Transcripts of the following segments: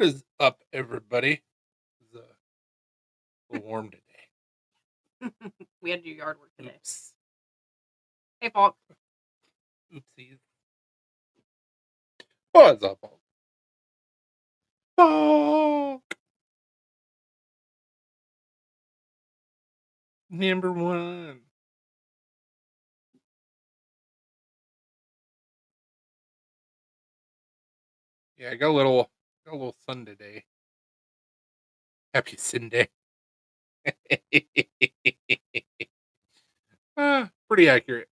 What is up, everybody? It's a little warm today. We had to do yard work today. Oops. Hey, Falk. Oopsies. What's up, Hulk? Hulk! Number one. Yeah, I got a little sun today. Happy Sunday. Pretty accurate.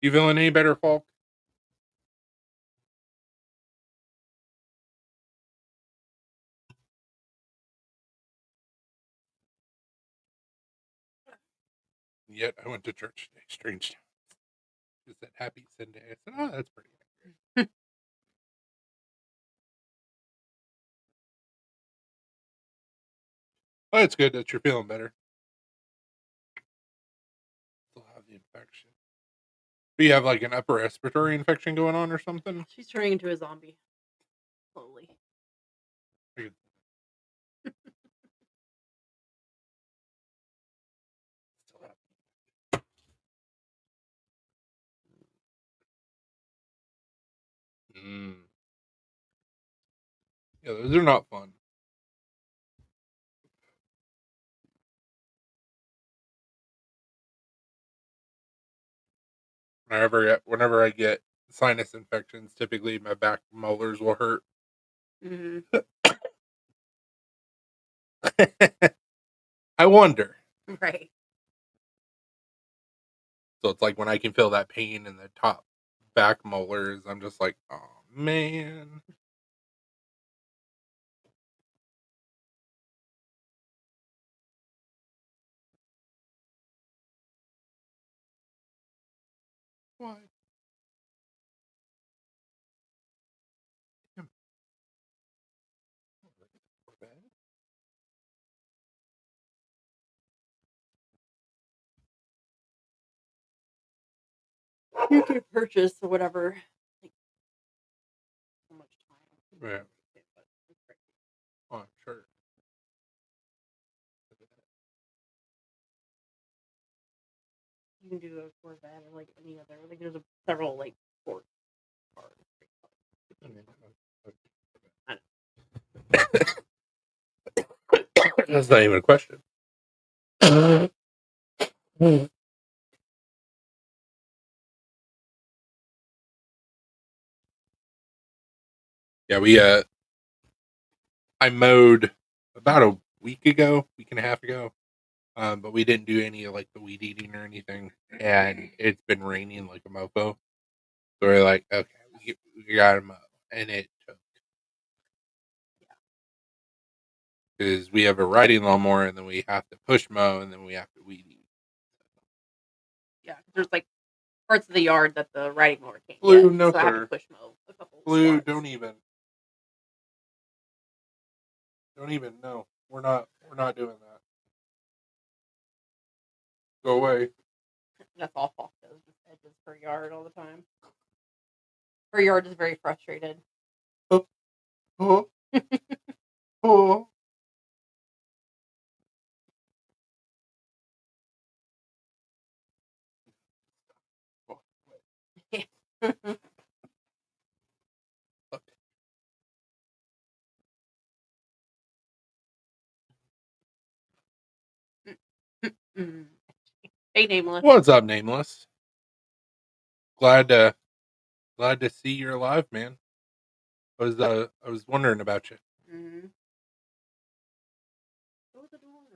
You feeling any better, Falk? Yet I went to church today. Strange. It said Happy Sunday. I said, oh, that's pretty accurate. Oh, it's good that you're feeling better. Still have the infection. Do you have like an upper respiratory infection going on or something? She's turning into a zombie. Slowly. Yeah, those are not fun. Whenever I get sinus infections, typically my back molars will hurt. Mm-hmm. I wonder. Right. So it's like when I can feel that pain in the top back molars, I'm just like, oh man. Why? You could purchase or whatever. Like, so much time. Yeah. Oh, I'm sure. You can do a Corvette or like any other. Like there's several like sport cars. That's not even a question. Yeah, I mowed about a week and a half ago. But we didn't do any of like the weed eating or anything, and it's been raining like a mofo. So we're like, okay, we got to mow, and it took because we have a riding lawnmower, and then we have to push mow, and then we have to weed eat. Yeah, there's like parts of the yard that the riding mower can't Blue, get, no so I have to sir. push mow a couple. Blue, spots. don't even. No, we're not doing that. Go away. That's all Falk does. Just edges her yard all the time. Her yard is very frustrated. Oh, oh, oh. Hey, Nameless. What's up, Nameless? Glad to see you're alive, man. I was wondering about you. Mm-hmm.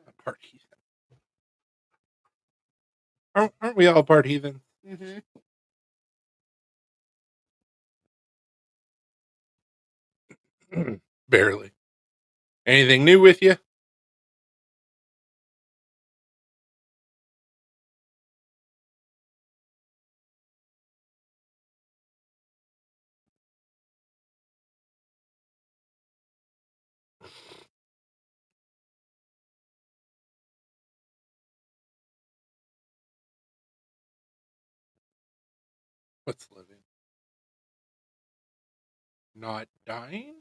A part heathen. Aren't we all part heathen? Mm-hmm. Barely. Anything new with you? What's living? not dying.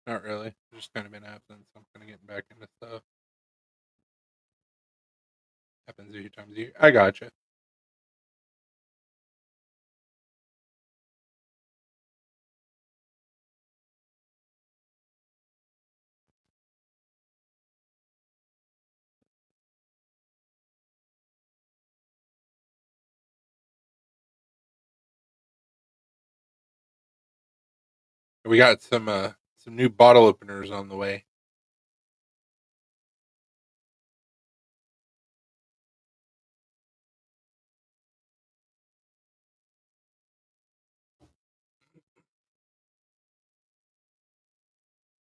Not really. Just kind of been absent, so I'm kind of getting back into stuff. Happens a few times a year. I gotcha. We got some new bottle openers on the way.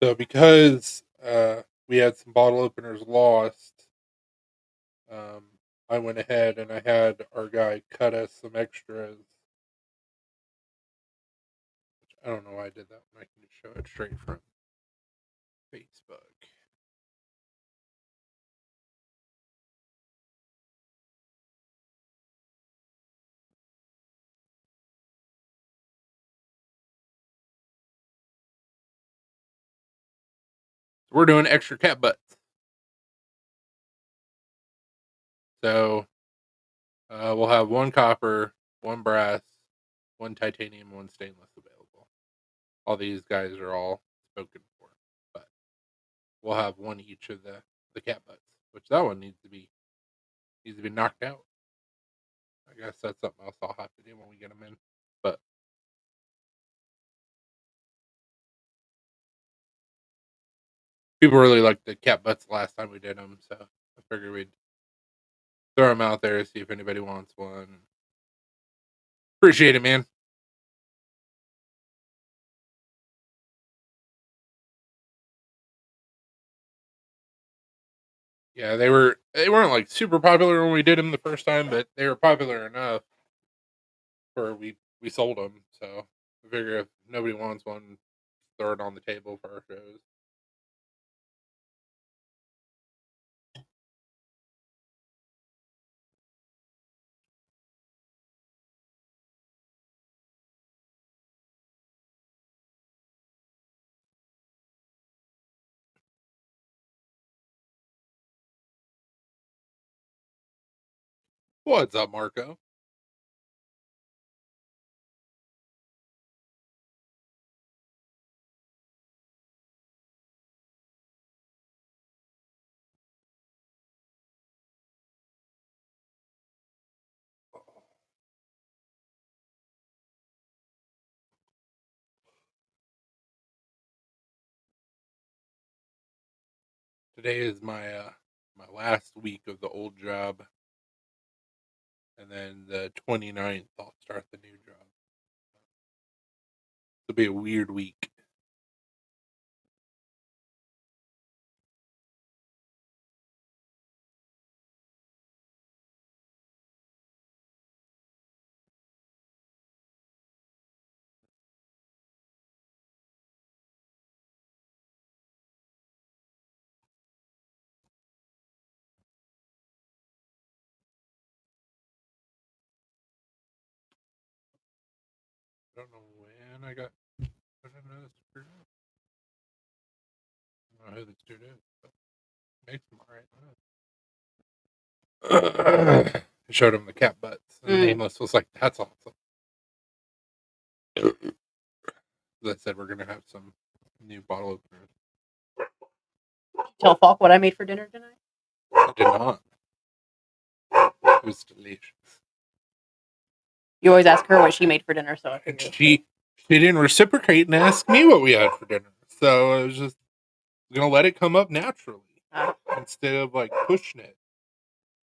So because we had some bottle openers lost, um, I went ahead and I had our guy cut us some extras. I don't know why I did that when I can just show it straight from Facebook. So we're doing extra cat butts. So we'll have one copper, one brass, one titanium, one stainless available. All these guys are all spoken for, but we'll have one each of the cat butts, which that one needs to be knocked out. I guess that's something else I'll have to do when we get them in. But people really liked the cat butts last time we did them, so I figured we'd throw them out there, see if anybody wants one. Appreciate it, man. Yeah, they weren't like super popular when we did them the first time, but they were popular enough for we sold them. So I figure if nobody wants one, throw it on the table for our shows. What's up, Marco? Today is my last week of the old job, and then the 29th I'll start the new job. It'll be a weird week. I don't know when I got put into this screwed up. I don't know who this dude is, but makes them alright. I showed him the cat butts, and Nameless was like, "That's awesome." As I said, we're gonna have some new bottle openers. Tell Falk what I made for dinner tonight. I did not. It was delicious. You always ask her what she made for dinner, so I And figured. she didn't reciprocate and ask me what we had for dinner. So I was just gonna let it come up naturally instead of like pushing it.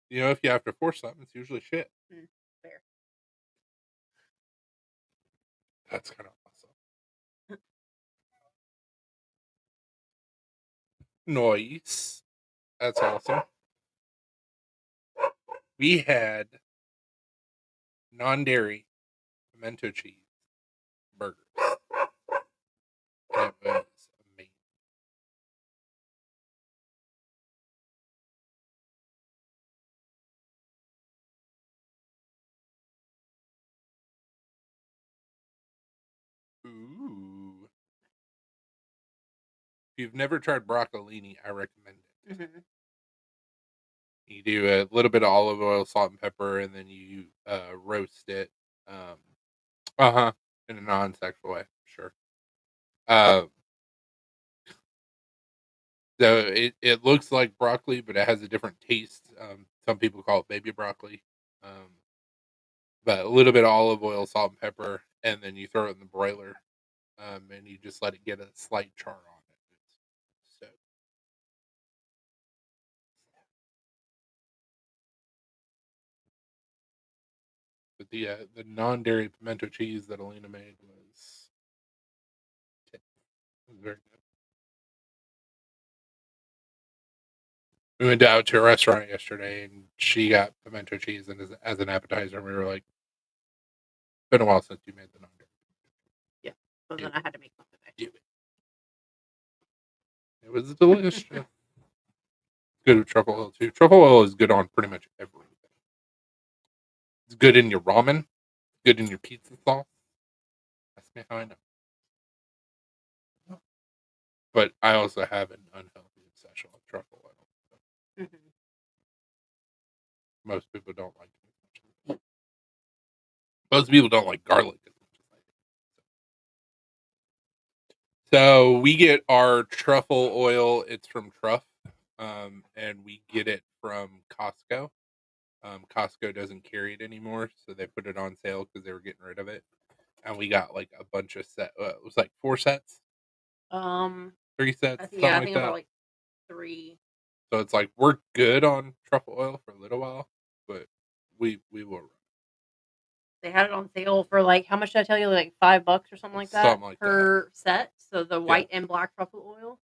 You know, if you have to force something, it's usually shit. Fair. That's kind of awesome. Nice. That's awesome. We had non-dairy pimento cheese burgers. And it was amazing. you've never tried broccolini, I recommend it. Mm-hmm. You do a little bit of olive oil, salt, and pepper, and then you roast it. Um, in a non-sexual way, sure. Uh, so it looks like broccoli, but it has a different taste. Some people call it baby broccoli. Um, but a little bit of olive oil, salt, and pepper, and then you throw it in the broiler, and you just let it get a slight char on it. So, but the non-dairy pimento cheese that Alina made was very good. We went out to a restaurant yesterday, and she got pimento cheese and as an appetizer. And we were like, "Been a while since you made the non-dairy." Yeah. So Do then I had to make one today. Do it. It was delicious. Good with truffle oil too. Truffle oil is good on pretty much everything. It's good in your ramen. Good in your pizza sauce. That's me how I know. But I also have an unhealthy obsession with truffle oil. So Mm-hmm. most people don't like it as much. Most people don't like garlic as much as I do. So we get our truffle oil. It's from Truff, and we get it from Costco. Costco doesn't carry it anymore, so they put it on sale because they were getting rid of it. And we got like a bunch of set. It was like 4 sets, Um, 3 sets, I something like think I bought that. like 3. So it's like we're good on truffle oil for a little while, but we will run They had it on sale for like how much did I tell you? Like $5 or something like that something like that. per set. So the Yeah. white and black truffle oil,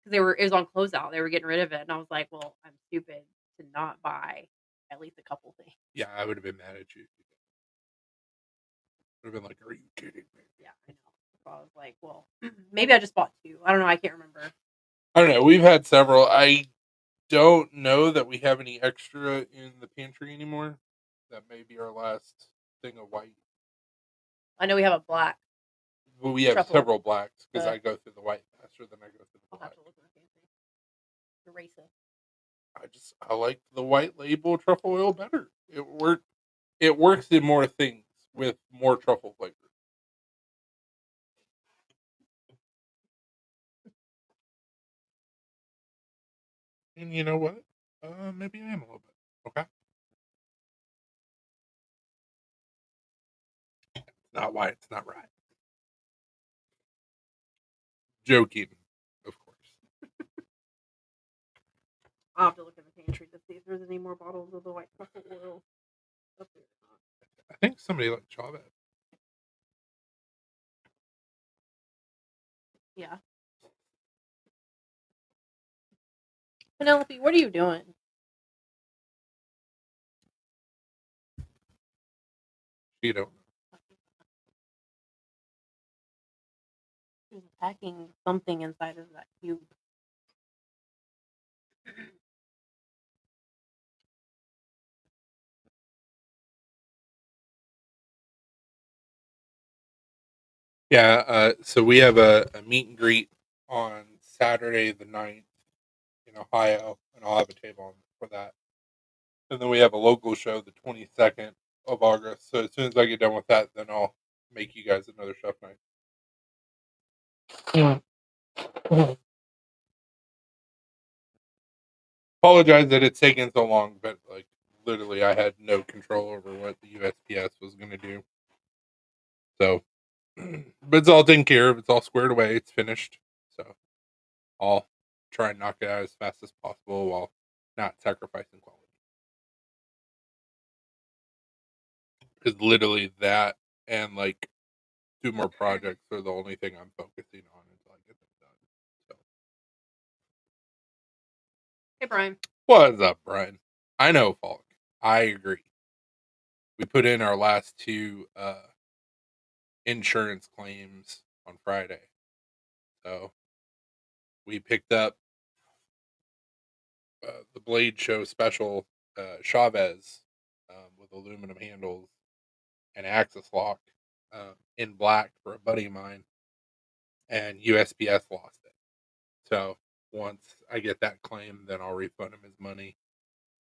because it was on closeout. They were getting rid of it, and I was like, well, I'm stupid to not buy at least a couple things. Yeah, I would have been mad at you. Would have been like, "Are you kidding me?" Yeah, I know. So I was like, well, maybe I just bought 2. I don't know. I can't remember. I don't know. We've had several. I don't know that we have any extra in the pantry anymore. That may be our last thing of white. I know we have a black. But we have Truffle. several blacks because Uh, I go through the white faster than I go through the I'll black. have to look in the pantry. Erase it. I like the white label truffle oil better. It works in more things with more truffle flavor. And you know what? Maybe I am a little bit. Okay. Not why it's not right. Joking, of course. I'll have to look in the pantry to see if there's any more bottles of the white truffle oil up there or not. I think somebody like Chavez. Yeah. Penelope, what are you doing? You don't know. She's packing something inside of that cube. Yeah, so we have a meet and greet on Saturday the 9th in Ohio, and I'll have a table for that. And then we have a local show the 22nd of August. So as soon as I get done with that, then I'll make you guys another chef night. Apologize that it's taken so long, but like literally I had no control over what the USPS was going to do. So, but it's all taken care of. It's all squared away. It's finished. So I'll try and knock it out as fast as possible while not sacrificing quality. Because literally that and like 2 more projects are the only thing I'm focusing on until I get them done. So. Hey, Brian. What's up, Brian? I know, Falk. I agree. We put in our last 2 insurance claims on Friday. So we picked up the Blade Show special Chavez with aluminum handles and access lock in black for a buddy of mine, and USPS lost it. So once I get that claim, then I'll refund him his money.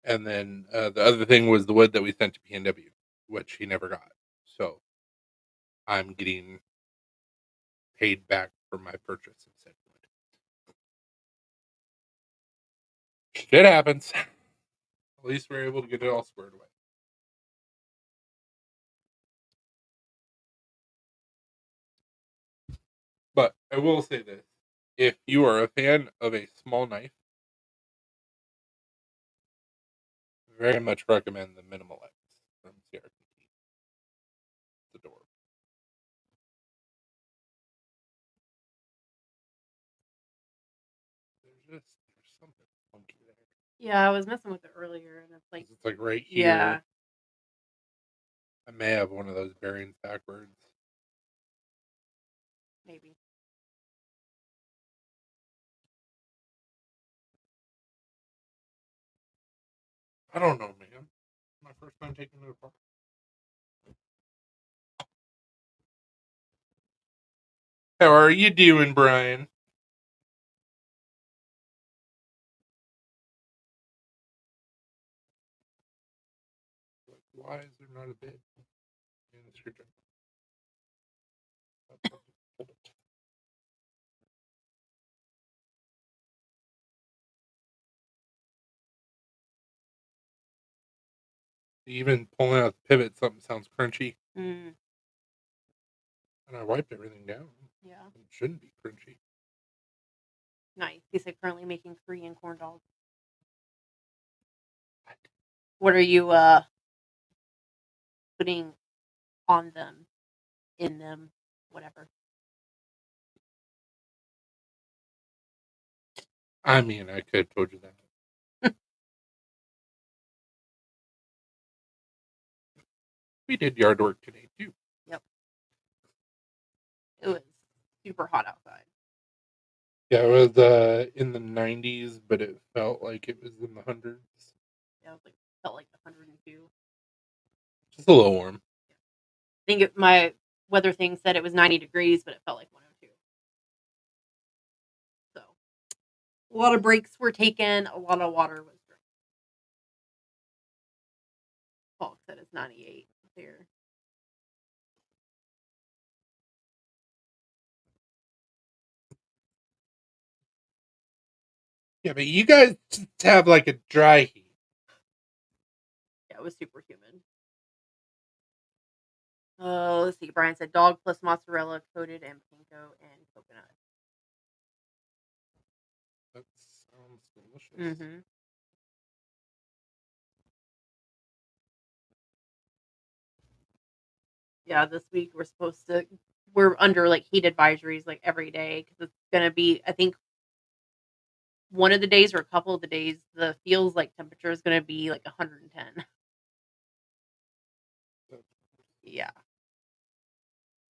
And then the other thing was the wood that we sent to PNW, which he never got. So I'm getting paid back for my purchase of said wood. Shit happens. At least we're able to get it all squared away. But I will say this. If you are a fan of a small knife, very much recommend the Minimal X from CRPT. It's adorable. There's something funky there. Yeah, I was messing with it earlier, and it's like, It's like right here. yeah, I may have one of those bearings backwards. maybe. I don't know, man. My first time taking it apart. How are you doing, Brian? Why is there not a bit in the screwdriver? Hold it. Even pulling out the pivot, something sounds crunchy. Mm, And I wiped everything down. yeah, It shouldn't be crunchy. nice. He said currently making Korean corn dogs. What are you putting on them, in them, whatever? I mean, I could have told you that. We did yard work today, too. Yep. It was super hot outside. Yeah, it was in the 90s, but it felt like it was in the hundreds. Yeah, it was like felt like 102. Just a little warm. I think my weather thing said it was 90 degrees, but it felt like 102. So a lot of breaks were taken. A lot of water was drank. Falk said it's 98 here. Yeah, but you guys just have like a dry heat. Yeah, it was super humid. Oh, let's see. Brian said dog plus mozzarella coated in panko and coconut. That sounds delicious. Mm-hmm. Yeah, this week we're under like heat advisories like every day because it's gonna be, I think, one of the days or a couple of the days the feels like temperature is gonna be like 110. Yeah,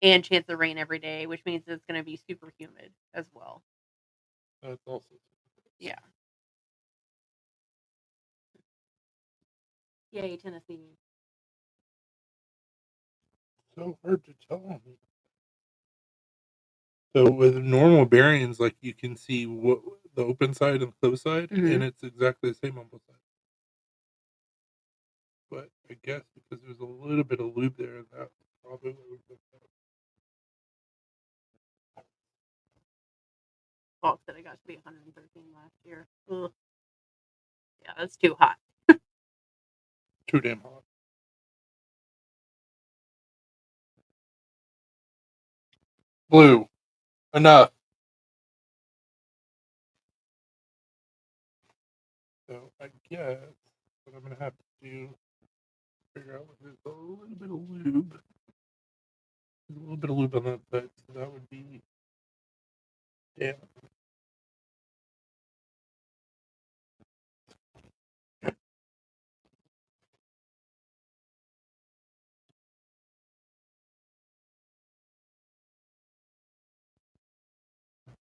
and chance of rain every day, which means it's gonna be super humid as well. That's also. Yeah. Yay, Tennessee. So hard to tell. So with normal bearings, like you can see what the open side and closed side, Mhm. and it's exactly the same on both sides. But I guess because there's a little bit of lube there, that probably would be better. Falk said it got to be 113 last year. Ugh. Yeah, that's too hot. Too damn hot. Blue. Enough. So I guess what I'm gonna have to do figure out if there's a little bit of lube. There's a little bit of lube on that side, so that would be damn.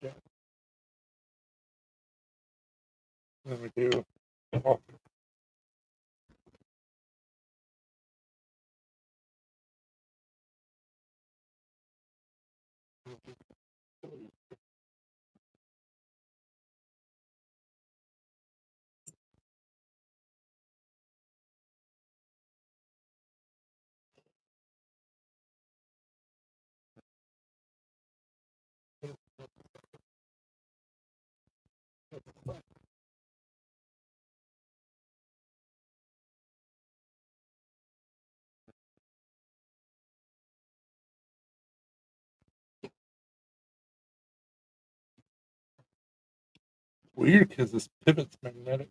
Yeah. Then we do. Oh, Weird because this pivot's magnetic.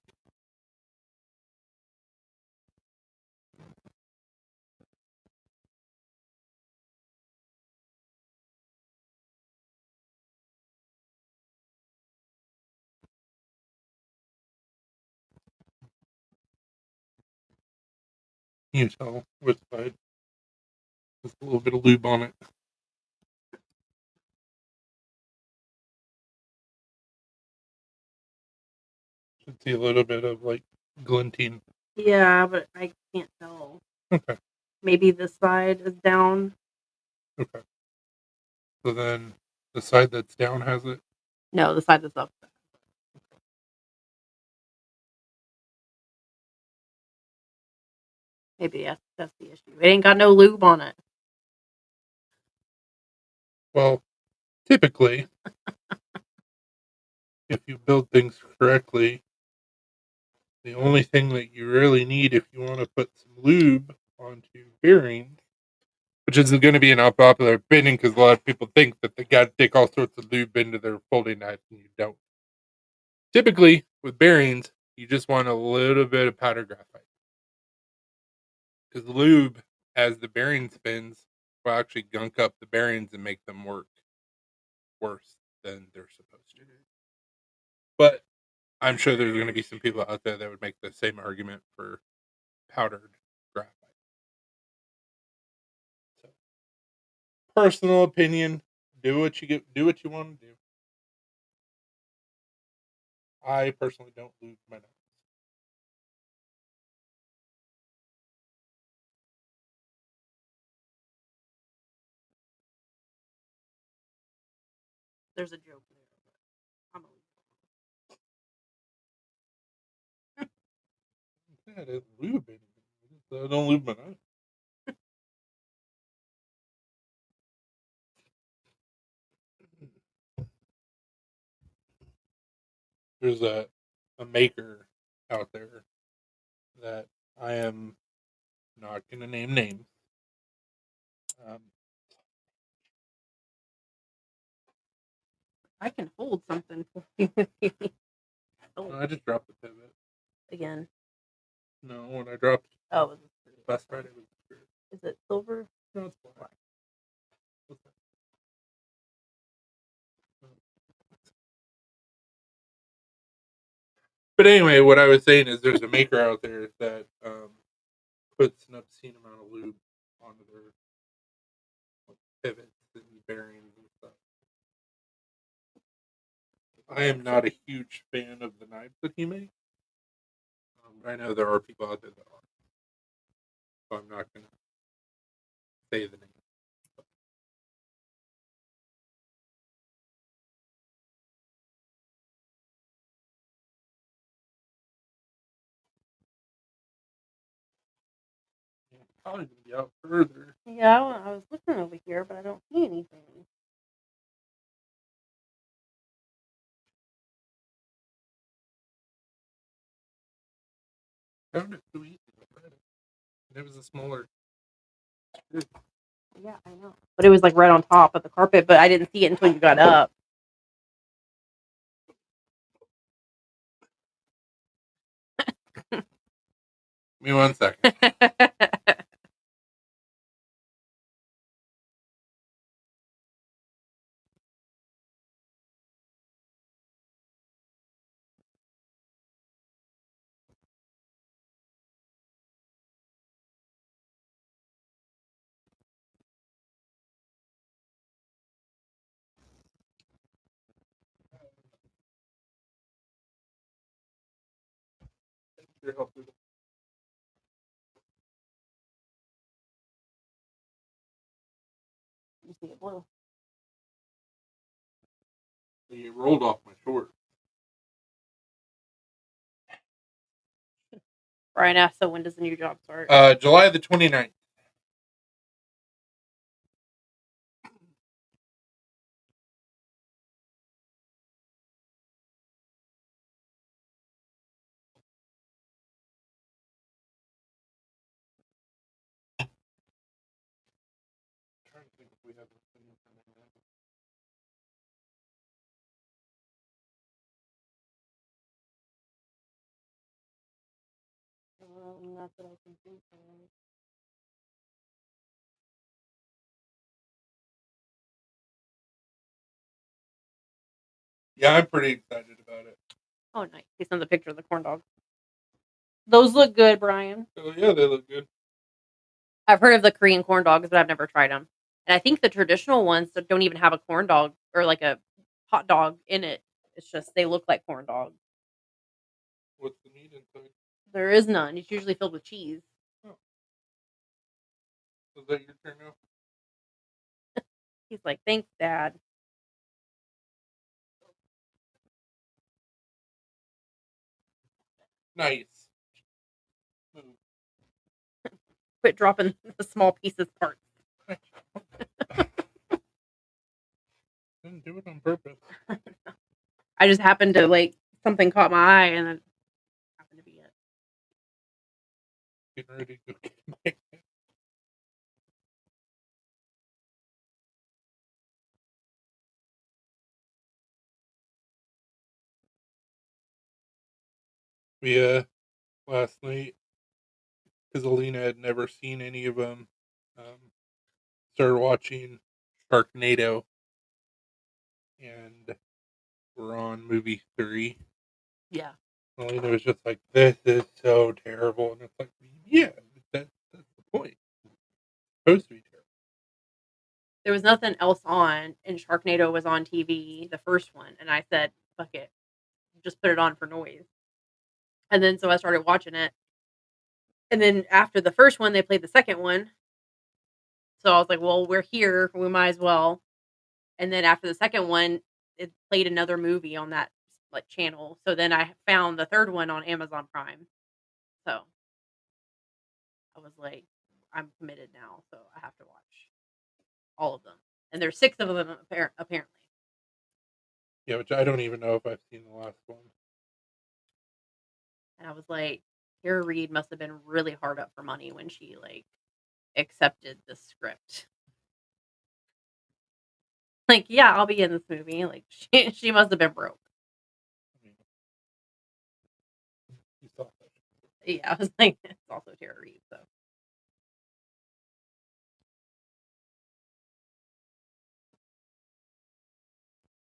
You tell which side. Just a little bit of lube on it. Should see a little bit of like glinting. Yeah, but I can't tell. Okay. Maybe this side is down. Okay. So then the side that's down has it? No, the side that's up. Maybe that's the issue. It ain't got no lube on it. Well, typically, if you build things correctly, the only thing that you really need if you want to put some lube onto bearings, which is going to be an unpopular opinion because a lot of people think that they got to take all sorts of lube into their folding knives, and you don't. Typically, with bearings, you just want a little bit of powder graphite. Because lube, as the bearing spins, will actually gunk up the bearings and make them work worse than they're supposed to. But I'm sure there's going to be some people out there that would make the same argument for powdered graphite. So, personal opinion: do what you want to do. I personally don't lube my knives. There's a joke there. But I'm Yeah, I didn't lube anything. I don't lube my knife. There's a maker out there that I am not going to name names. I can hold something for you if you need. Oh, I just dropped the pivot. again. No, when I dropped Oh, last Friday was spirit. is it silver? No, it's black. But anyway, what I was saying is there's a maker out there that puts an obscene amount of lube onto their pivots and bearings and stuff. I am not a huge fan of the knives that he makes. I know there are people out there that are. So I'm not going to say the name. Probably going to be out further. Yeah, I was looking over here, but I don't see anything. Found it too easy. It was a smaller. Yeah, I know. But it was like right on top of the carpet, but I didn't see it until you got up. Give me 1 second. Your help with it. You see it blue. It rolled off my short. Brian asked, so when does the new job start? July the 29th. We have listened from that. Not that I can think of. Yeah, I'm pretty excited about it. Oh, nice. He sent a picture of the corn dog. Those look good, Brian. Oh yeah, they look good. I've heard of the Korean corn dogs, but I've never tried them. And I think the traditional ones that don't even have a corn dog or like a hot dog in it. It's just they look like corn dogs. What's the meat inside? There is none. It's usually filled with cheese. Oh. Is that your turn now? He's like, thanks, Dad. Nice. Move. Quit dropping the small pieces parts. Didn't do it on purpose. I just happened to like something caught my eye and it happened to be it. Getting ready to go get my We last night, because Alina had never seen any of them, started watching Sharknado, and we're on movie 3. Yeah. Alina was just like, "This is so terrible," and it's like, yeah, that's the point. It's supposed to be terrible. There was nothing else on, and Sharknado was on TV, the first one, and I said, fuck it. Just put it on for noise. And then so I started watching it. And then after the first one, they played the second one. So I was like, well, we're here. We might as well. And then after the second one, it played another movie on that like channel. So then I found the third one on Amazon Prime. So I was like, I'm committed now, so I have to watch all of them. And there's 6 of them apparently. Yeah, which I don't even know if I've seen the last one. And I was like, Tara Reid must have been really hard up for money when she like accepted the script. Like, yeah, I'll be in this movie. Like, she must have been broke. I mean, you saw that. Yeah, I was like, it's also Tara Reid, so.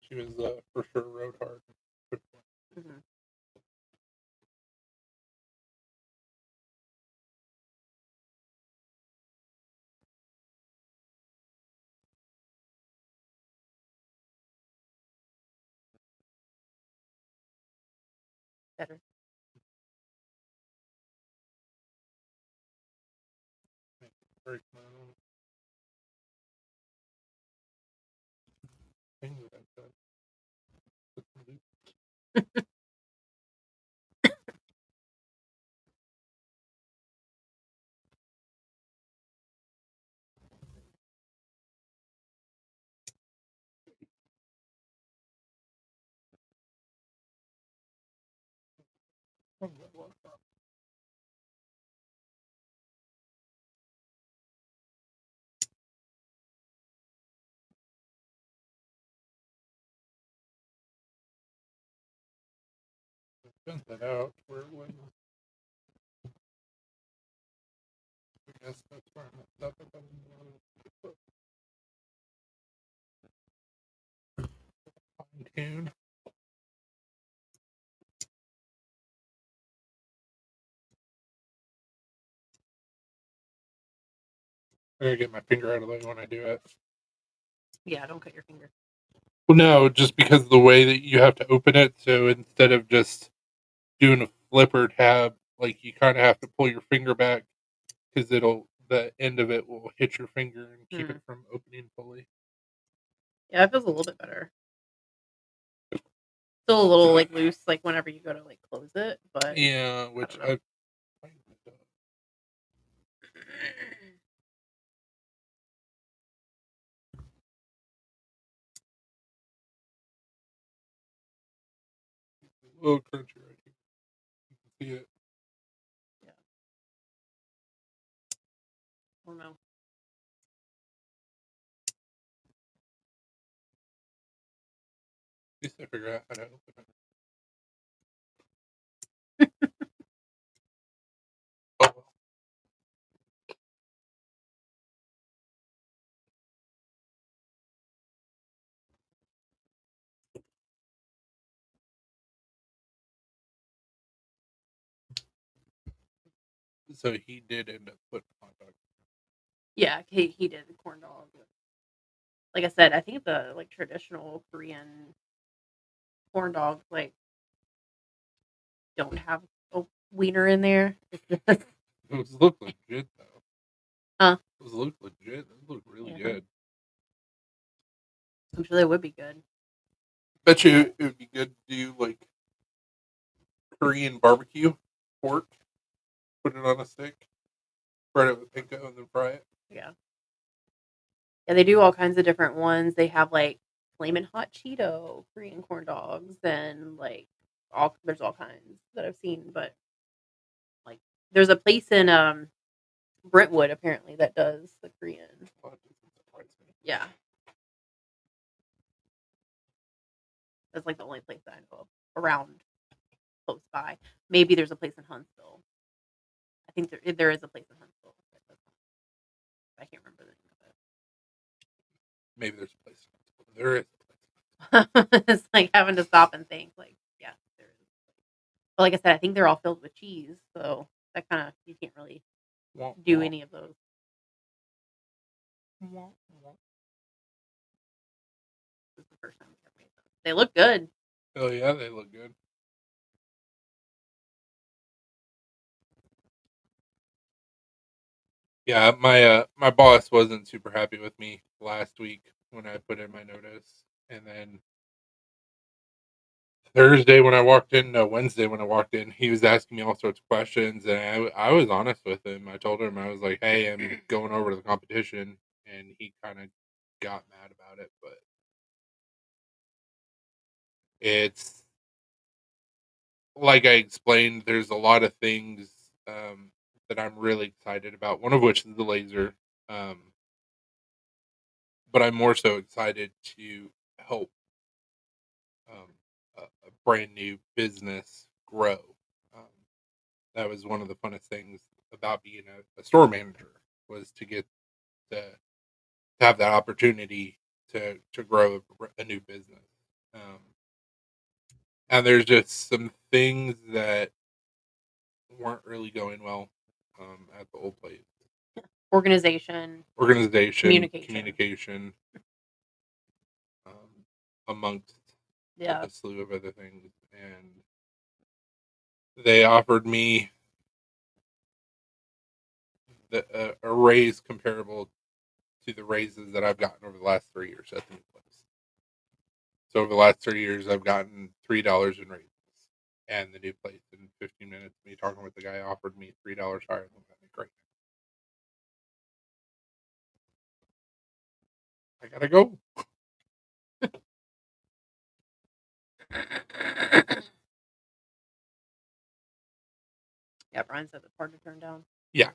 She was for sure rode hard. Mhm. Better. Break my own thing that I said. Sent that out where it was. I guess that's where I messed up. Fine tune. I gotta get my finger out of the way when I do it. Yeah, don't cut your finger. Well, no, just because of the way that you have to open it. So instead of just doing a flipper tab, like you kind of have to pull your finger back because the end of it will hit your finger and keep it from opening fully. Yeah, it feels a little bit better. Still a little like loose, like whenever you go to like close it, but Yeah, which I've. A little crunchy right here. You can see it. Yeah. I don't know. At least I figure out how to open it. Oh well. So he did end up putting hot dog. Yeah, he did the corn dog. Like I said, I think the like traditional Korean corn dogs like don't have a wiener in there. It's just, Those look legit though. huh? Those look legit. Those look really Yeah. good. I'm sure they would be good. Bet you it would be good to do like Korean barbecue pork, put it on a stick, spread it with panko, and then fry it. Yeah. Yeah, they do all kinds of different ones. They have like flamin' hot Cheeto Korean corn dogs and like all there's all kinds that I've seen, but like there's a place in Brentwood apparently that does the Korean. Oh, it doesn't surprise me. Yeah. That's like the only place that I know of around close by. Maybe there's a place in Huntsville. I think there is a place in Huntsville. I can't remember the name Maybe there's a place. There is of it. It's like having to stop and think. Like, yeah, there is. But like I said, I think they're all filled with cheese, so that kind of you can't really a place. do any of those. This is the first time we ever made those. They look good. Oh yeah, they look good. Yeah, my boss wasn't super happy with me last week when I put in my notice, and then Thursday when I walked in, no Wednesday when I walked in, he was asking me all sorts of questions, and I was honest with him. I told him I was like, "Hey, I'm going over to the competition," and he kind of got mad about it, but it's like I explained. There's a lot of things that I'm really excited about. One of which is the laser. Um, but I'm more so excited to help a brand new business grow. Um, that was one of the funnest things about being a store manager was to get to have that opportunity to grow a new business. Um, and there's just some things that weren't really going well at the old place. Organization, Organization, communication. communication, amongst Yeah. a slew of other things, and they offered me a raise comparable to the raises that I've gotten over the last 3 years at the new place. So over the last 3 years, I've gotten $3 in raises, and the new place in 15 minutes, me talking with the guy offered me $3 higher than that. Great. I gotta go. Yeah, Brian said it's hard to turn down. Yeah.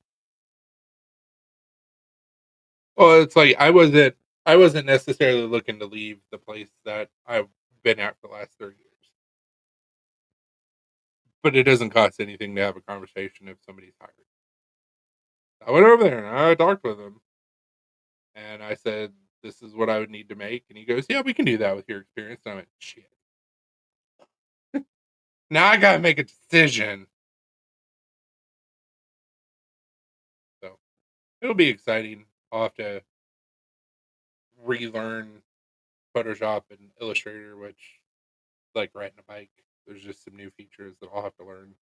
Well, it's like I wasn't necessarily looking to leave the place that I've been at for the last 30 years. But it doesn't cost anything to have a conversation if somebody's hired. I went over there and I talked with him, and I said, "This is what I would need to make." And he goes, "Yeah, we can do that with your experience." And I went, "Shit, now I gotta make a decision." So it'll be exciting. I'll have to relearn Photoshop and Illustrator, which like riding a bike. There's just some new features that I'll have to learn.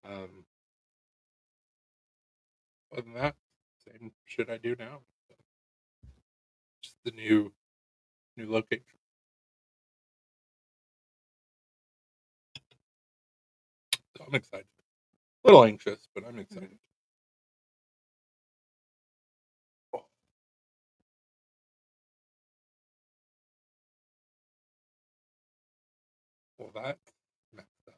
Um, other than that, same shit I do now. Just the new location. So I'm excited. A little anxious, but I'm excited. Well, that messed up.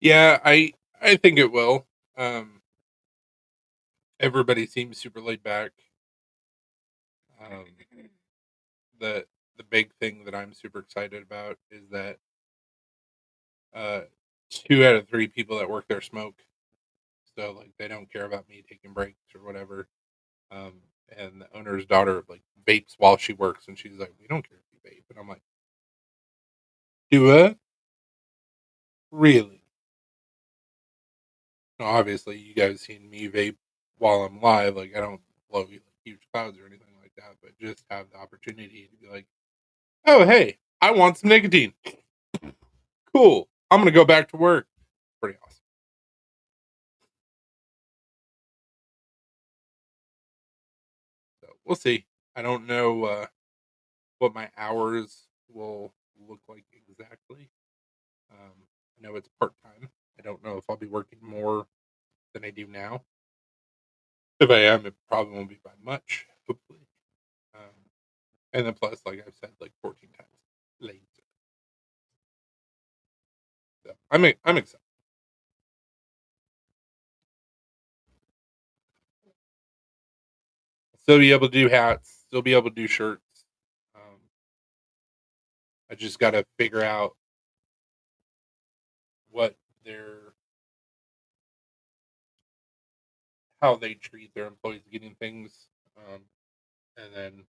Yeah, I think it will. Um, Everybody seems super laid back. Um, the the big thing that I'm super excited about is that uh, 2 out of 3 people that work there smoke, so like they don't care about me taking breaks or whatever. Um, and the owner's daughter like vapes while she works, and she's like, "We don't care if you vape," and I'm like, "Do what? Really?" Now, obviously, you guys seen me vape while I'm live. Like I don't blow huge clouds or anything like that, but just have the opportunity to be like, "Oh, hey, I want some nicotine. Cool. I'm gonna go back to work." Pretty awesome. So we'll see. I don't know what my hours will look like exactly. I know it's part time. I don't know if I'll be working more than I do now. If I am, it probably won't be by much, hopefully. Um, and then plus, like I've said, like 14 times later. So I'm excited. Still be able to do hats. Still be able to do shirts. Um, I just got to figure out what their how they treat their employees getting things. Um, and then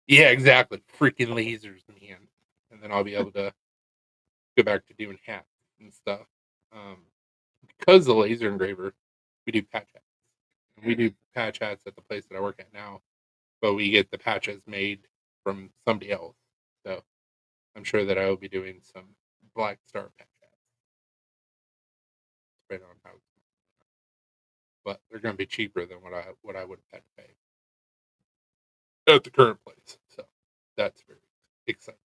yeah, exactly. Freaking lasers, man. And then I'll be able to go back to doing hats and stuff. Um, because the laser engraver, we do patch hats. And we do patch hats at the place that I work at now, but we get the patches made from somebody else. So I'm sure that I will be doing some Black Star patch hats, depending on how. But they're going to be cheaper than what I would have had to pay at the current place. So that's very exciting.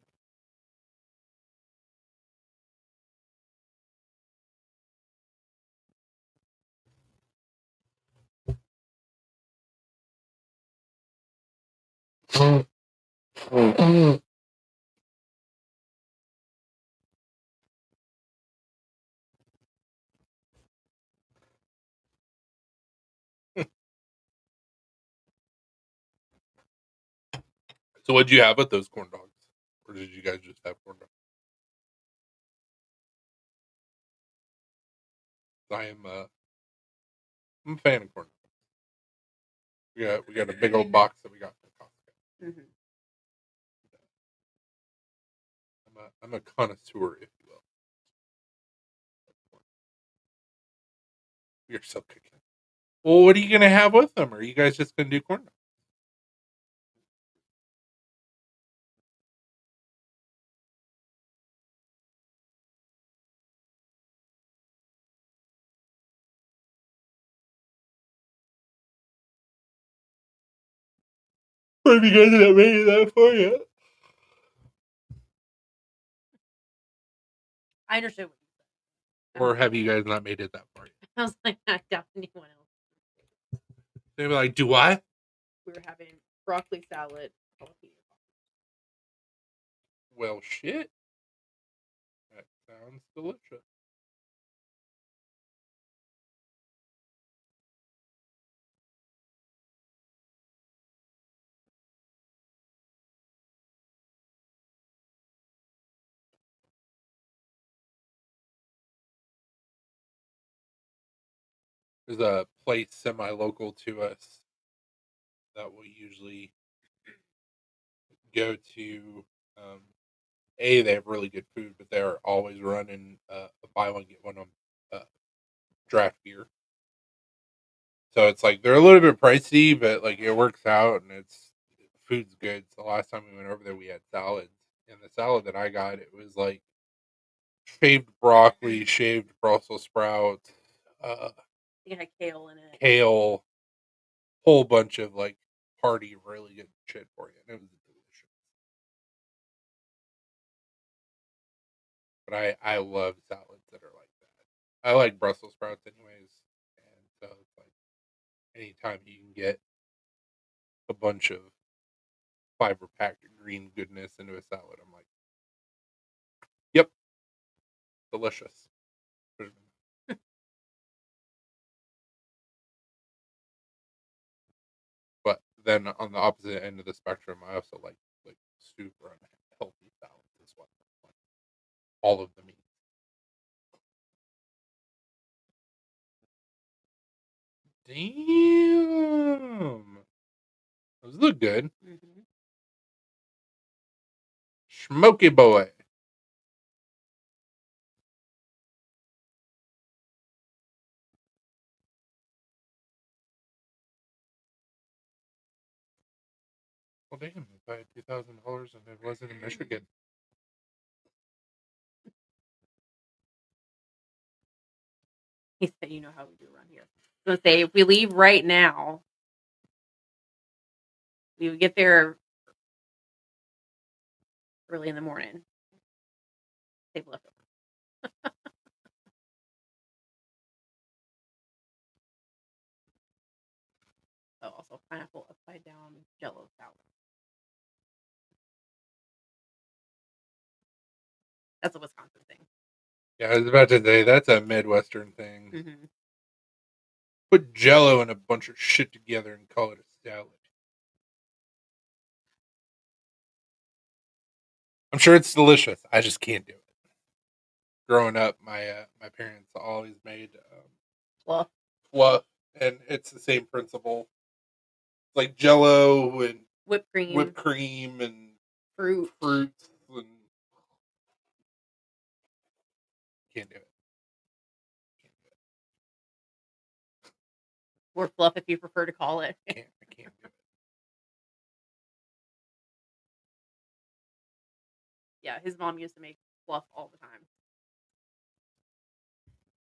So what'd you have with those corn dogs, or did you guys just have corn dogs? I am I'm a fan of corn dogs. We got a big old box that we got from Costco. Hmm. I'm a connoisseur, if you will. You're so cooking. Well, what are you gonna have with them? Are you guys just gonna do corn dogs? Have you guys not made that for you? I understood what you said. Or have you guys not made it that far yet? I was like, I doubt anyone else. They were like, "Do what?" We were having broccoli salad, jalapeno. Well, shit. That sounds delicious. There's a place semi-local to us that we usually go to. Um, they have really good food, but they're always running a buy one get one on draft beer. So it's like they're a little bit pricey, but like it works out and it's food's good. So last time we went over there, we had salads, and the salad that I got, it was like shaved broccoli, shaved Brussels sprouts, uh, It had kale in it. kale, whole bunch of like hearty, really good shit for you, and it was delicious. But I love salads that are like that. I like Brussels sprouts anyways, and so it's like anytime you can get a bunch of fiber packed green goodness into a salad, I'm like, yep, delicious. then on the opposite end of the spectrum, I also like super unhealthy salads as well. Like all of the meat. Damn. Those look good. Mm-hmm. Smoky boy. Well, damn, if I had $2,000 and it wasn't in Michigan. He said, "You know how we do around here." I was gonna say, if we leave right now, we would get there early in the morning. They've left. Oh, also pineapple upside down Jello salad. That's a Wisconsin thing. Yeah, I was about to say that's a Midwestern thing. Mm-hmm. Put Jello and a bunch of shit together and call it a salad. I'm sure it's delicious. I just can't do it. Growing up, my parents always made Fluff, fluff, and it's the same principle. It's like Jello and whipped cream, whipped cream and fruit. fruits, and can't do it. Or fluff, if you prefer to call it. I can't do it. Yeah, his mom used to make fluff all the time.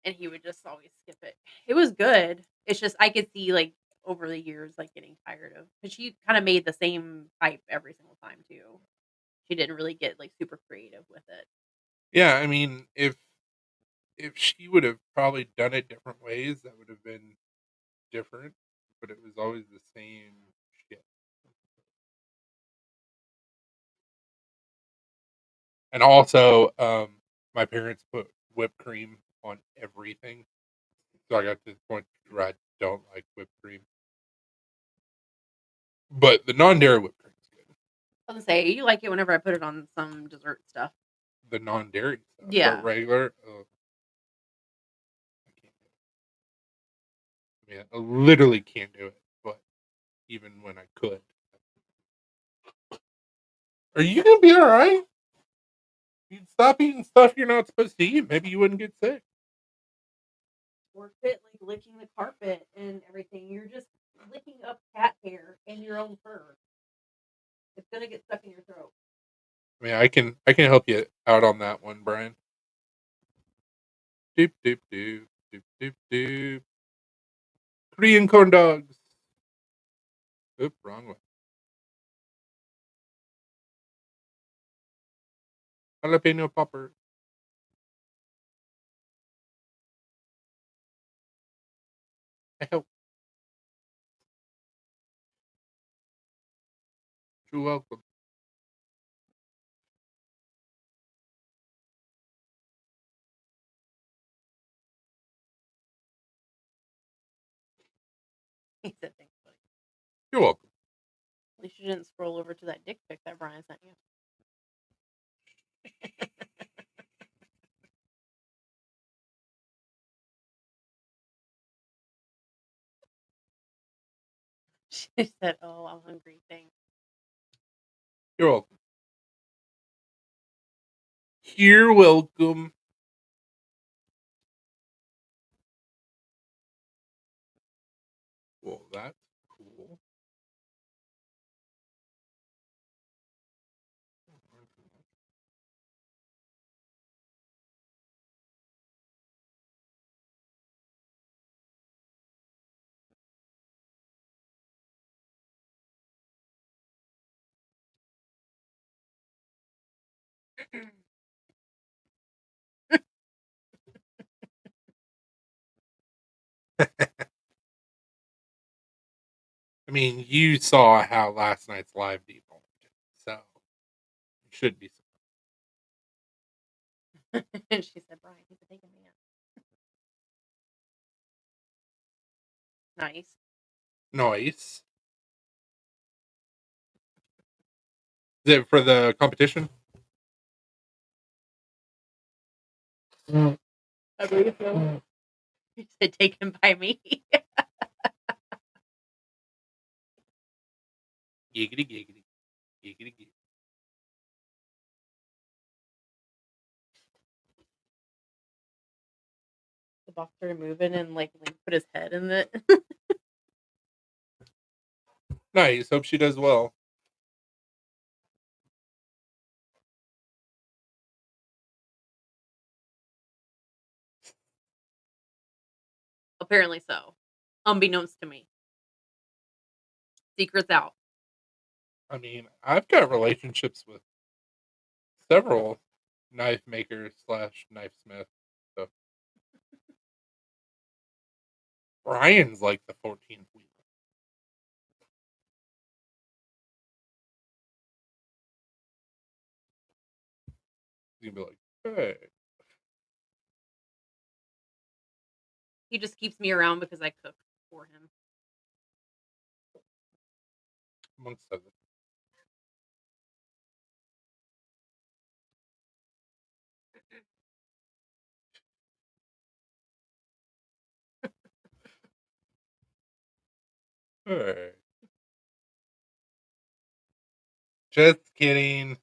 And he would just always skip it. It was good. It's just I could see like over the years like getting tired of because she kind of made the same type every single time too. She didn't really get like super creative with it. Yeah, I mean, if she would have probably done it different ways, that would have been different. But it was always the same shit. And also, my parents put whipped cream on everything, so I got to the point where I don't like whipped cream. But the non-dairy whipped cream is good. I was gonna say you like it whenever I put it on some dessert stuff. The non-dairy stuff, Yeah. but regular, I can't do it. I mean, I literally can't do it. But even when I could, are you gonna be all right? You'd stop eating stuff you're not supposed to eat. Maybe you wouldn't get sick. Or fit like licking the carpet and everything. You're just licking up cat hair and your own fur. It's gonna get stuck in your throat. I mean, I can help you out on that one, Brian. Doop doop doop doop doop doop. Korean corn dogs. Oop, wrong one. Jalapeno popper. I help. You're welcome. He said thanks, buddy. You're welcome. At least you didn't scroll over to that dick pic that Brian sent you. She said, "Oh, I'm hungry. Thanks." You're welcome. You're welcome. Well, that's cool. I mean, you saw how last night's live debunked, so you should be. And she said, "Brian, he's a big man." Nice. Nice. Is it for the competition? I believe so. You said taken by me. Giggity, giggity. Giggity, giggity. The box started moving and like Link put his head in it. Nice. Hope she does well. Apparently so. Unbeknownst to me. Secrets out. I mean, I've got relationships with several knife makers / knife smith. So Brian's like the 14th wheel. He's gonna be like, hey. He just keeps me around because I cook for him. Amongst others. Hey. Just kidding.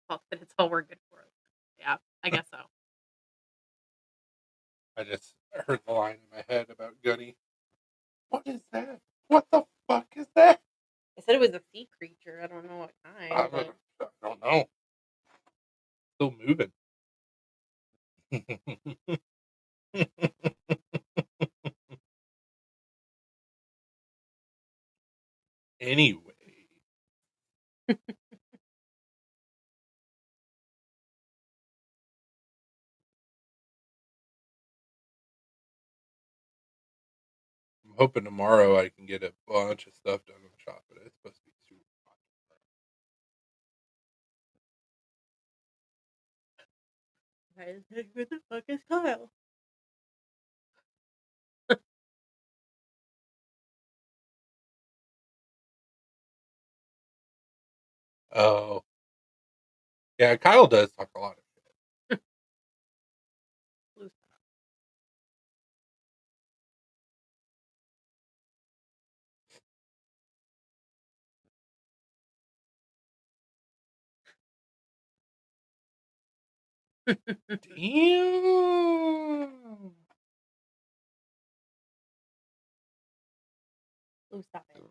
Well, but it's all we're good for. Yeah, I guess so. I just heard the line in my head about Gunny. What is that? What the fuck is that? I said it was a sea creature. I don't know what kind. I But don't know. Still moving. Anyway. I'm hoping tomorrow I can get a bunch of stuff done in the shop, but it's supposed to be super hot. who the fuck is Kyle? Oh. Yeah, Kyle does talk a lot of shit. Damn. Blue, stop it.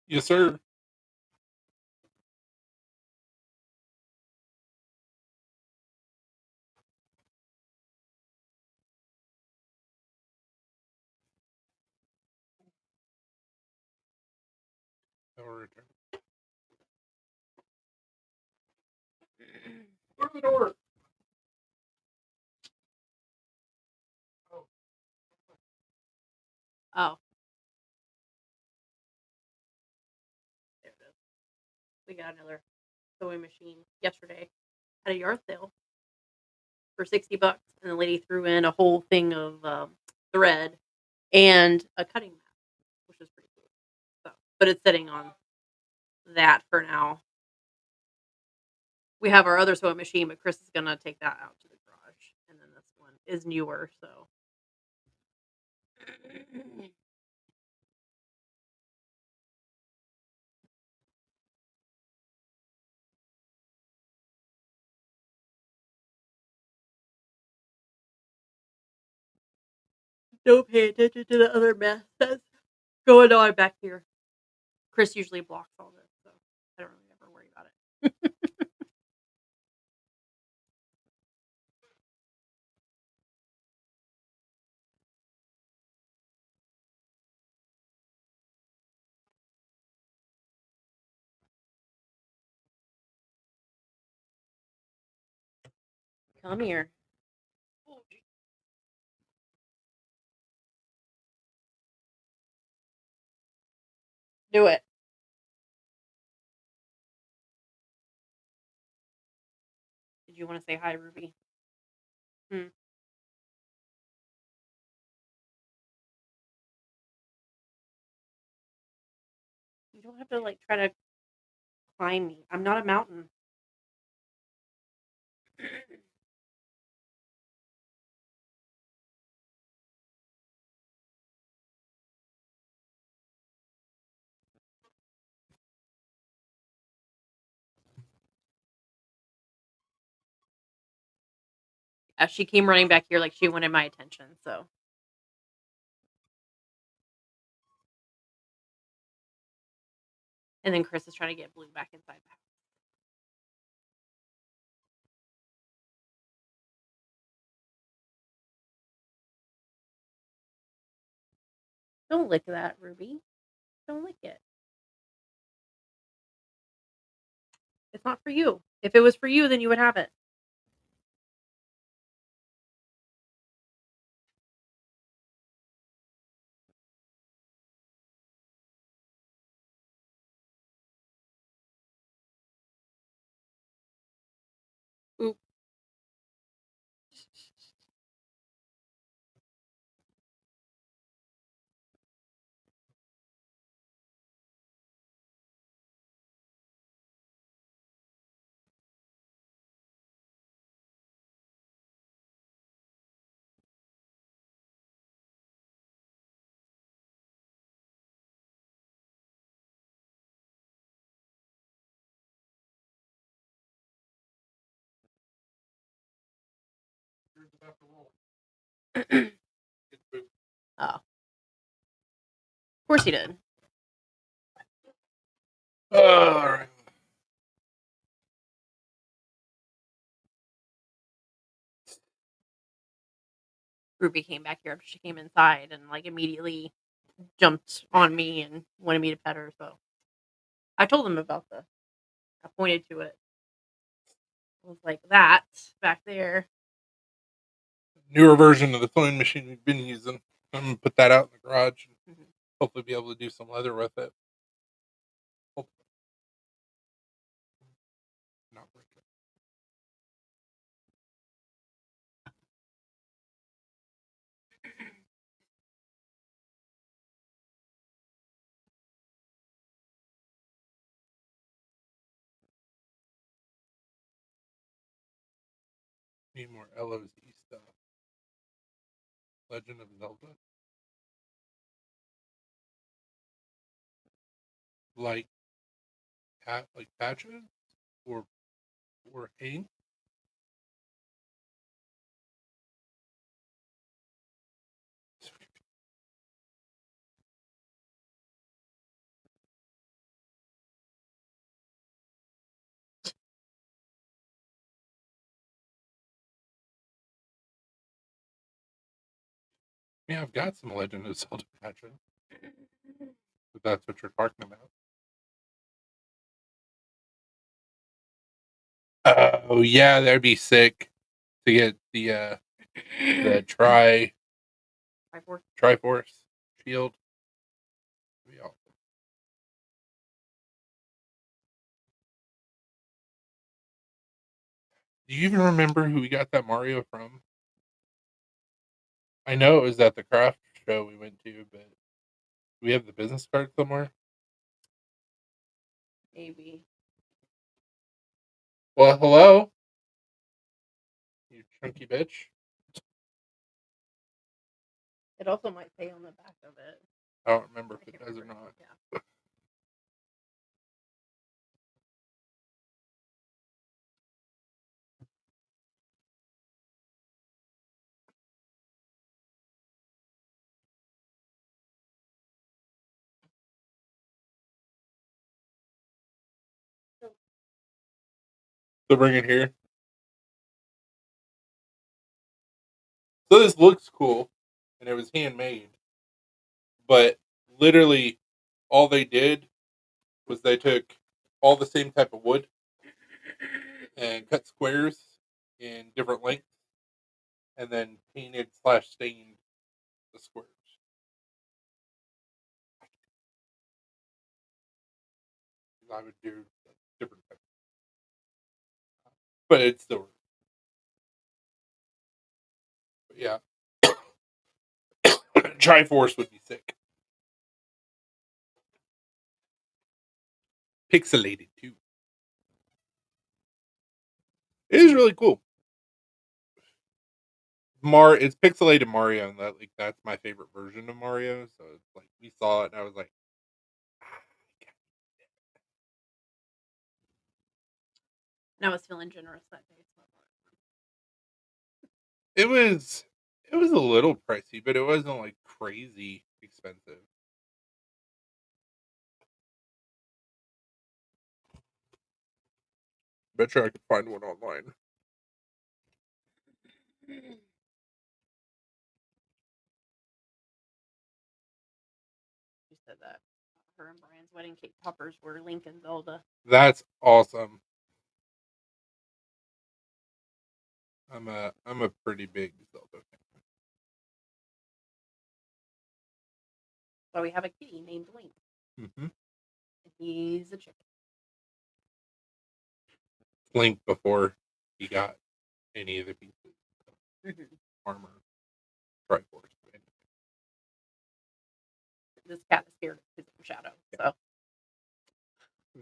Yes, sir. I will return. Go to the door. Oh, there it is. We got another sewing machine yesterday at a yard sale for $60, and the lady threw in a whole thing of thread and a cutting mat, which is pretty cool. So, but it's sitting on that for now. We have our other sewing machine, but Chris is gonna take that out to the garage, and then this one is newer. So, don't pay attention to the other mess that's going on back here. Chris usually blocks all this, so I don't really ever worry about it. Come here. Do it. Did you want to say hi, Ruby? Hmm. You don't have to like try to climb me. I'm not a mountain. She came running back here like she wanted my attention. So. And then Chris is trying to get Blue back inside the house. Don't lick that, Ruby. Don't lick it. It's not for you. If it was for you, then you would have it. Oop. Oh. Of course he did. All right. Ruby came back here after she came inside and like immediately jumped on me and wanted me to pet her. So I told him about this. I pointed to it. I was like, that back there. Newer version of the sewing machine we've been using. I'm gonna put that out in the garage and hopefully be able to do some leather with it. Hopefully. Not break it. Need more LOZ stuff. Legend of Zelda. Like patches or ink. Yeah, I've got some Legend of Zelda patches. If that's what you're talking about. Oh yeah, that'd be sick to get the Triforce shield. That'd be awesome. Do you even remember who we got that Mario from? I know it was at the craft show we went to, but do we have the business card somewhere? Maybe. Well, hello, you chunky bitch. It also might say on the back of it. I don't remember if it does or not. Yeah. So bring it here. So this looks cool, and it was handmade, but literally all they did was they took all the same type of wood and cut squares in different lengths, and then painted/stained the squares. I would do like, different types, but it's still. But yeah, Triforce would be sick. Pixelated too. It is really cool. It's pixelated Mario, and that's my favorite version of Mario. So it's like we saw it, and I was like, And I was feeling generous that day. So it was a little pricey, but it wasn't like crazy expensive. Bet sure I could find one online. she said that her and Brian's wedding cake toppers were Link and Zelda. That's awesome. I'm a pretty big Zelda fan. So we have a kitty named Link. Mm-hmm. And he's a chicken. Link before he got any of the pieces, armor, Triforce. This cat is scared of his own shadow. So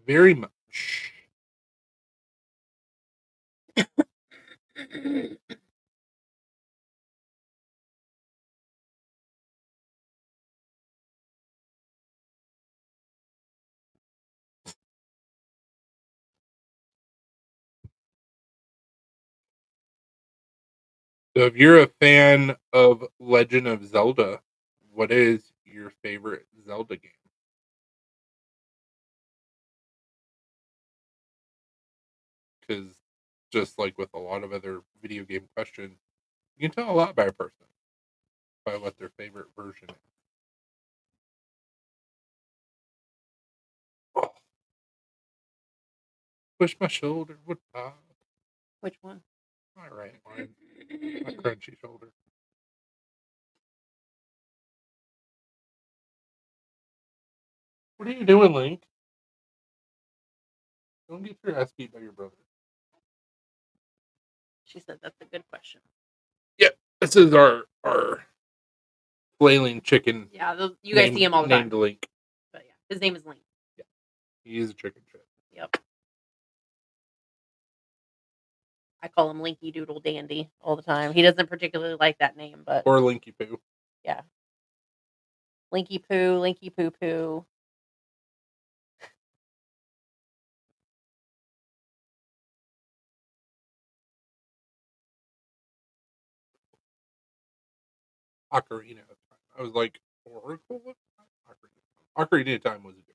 Very much. So if you're a fan of Legend of Zelda, what is your favorite Zelda game? Because just like with a lot of other video game questions, you can tell a lot by a person by what their favorite version is. Oh, wish my shoulder would pop. which one? My right one. My crunchy shoulder. What are you doing, Link? Don't get your ass beat by your brother. She said that's a good question. Yep, this is our flailing chicken. Yeah, you guys see him all the time. Named Link. But yeah, his name is Link. Yeah, he is a chicken shit. Yep. I call him Linky Doodle Dandy all the time. He doesn't particularly like that name, but Or Linky Poo. yeah. Linky Poo, Linky Poo Poo. Ocarina of Time. I was like, Oracle? Ocarina of Time was a good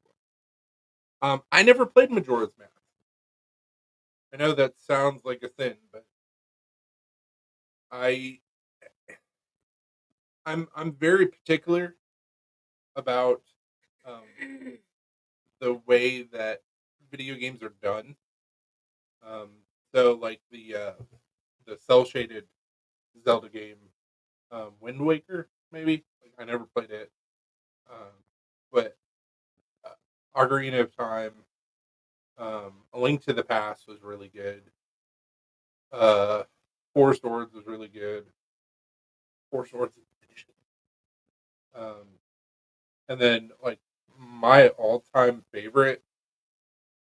one. I never played Majora's Mask. I know that sounds like a sin, but I I'm very particular about the way that video games are done. So like the cell shaded Zelda game, Wind Waker, maybe. Like, I never played it, but Ocarina of Time, A Link to the Past was really good. Four Swords was really good. Four Swords. Um, and then like my all-time favorite.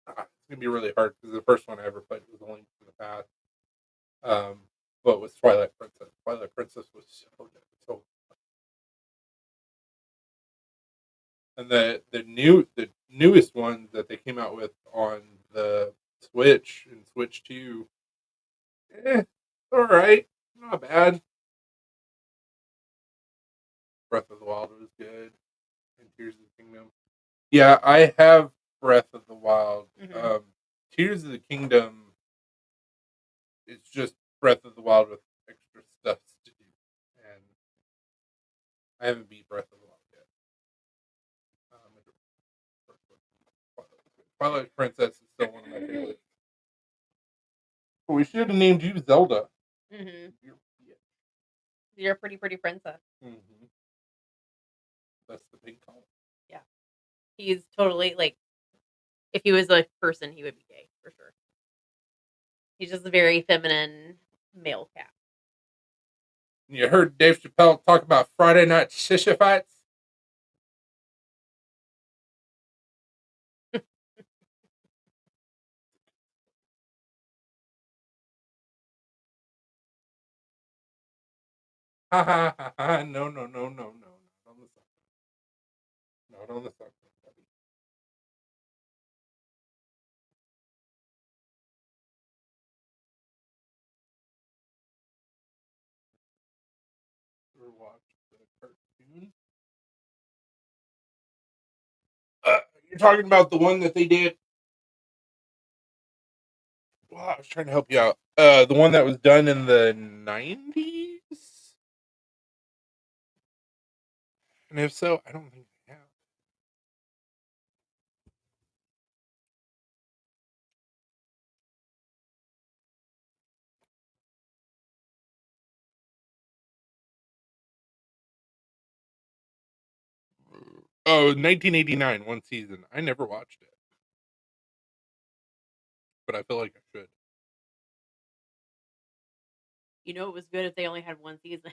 It's gonna be really hard because the first one I ever played was A Link to the Past. But was Twilight Princess. Twilight Princess was so good. So, and the newest one that they came out with on the Switch and Switch 2, all right, not bad. Breath of the Wild was good, and Tears of the Kingdom. Yeah, I have Breath of the Wild. Tears of the Kingdom. It's just Breath of the Wild with extra stuff to do, and I haven't beat Breath of the Wild yet. Twilight Princess is still one of my favorites. We should have named you Zelda. Mm-hmm. You're, You're a pretty princess. mm-hmm. That's the big call. Yeah, he's totally like. If he was a person, he would be gay for sure. He's just a very feminine male cat. You heard Dave Chappelle talk about Friday night shisha fights? Ha ha ha ha. No, no, no, no, no. Not on the subject. Not on the subject, buddy. Ever watched the cartoon? You're talking about the one that they did. Well, I was trying to help you out. The one that was done in the 90s? And if so, I don't think they have. Oh, 1989, one season. I never watched it, but I feel like I should. You know, it was good if they only had one season.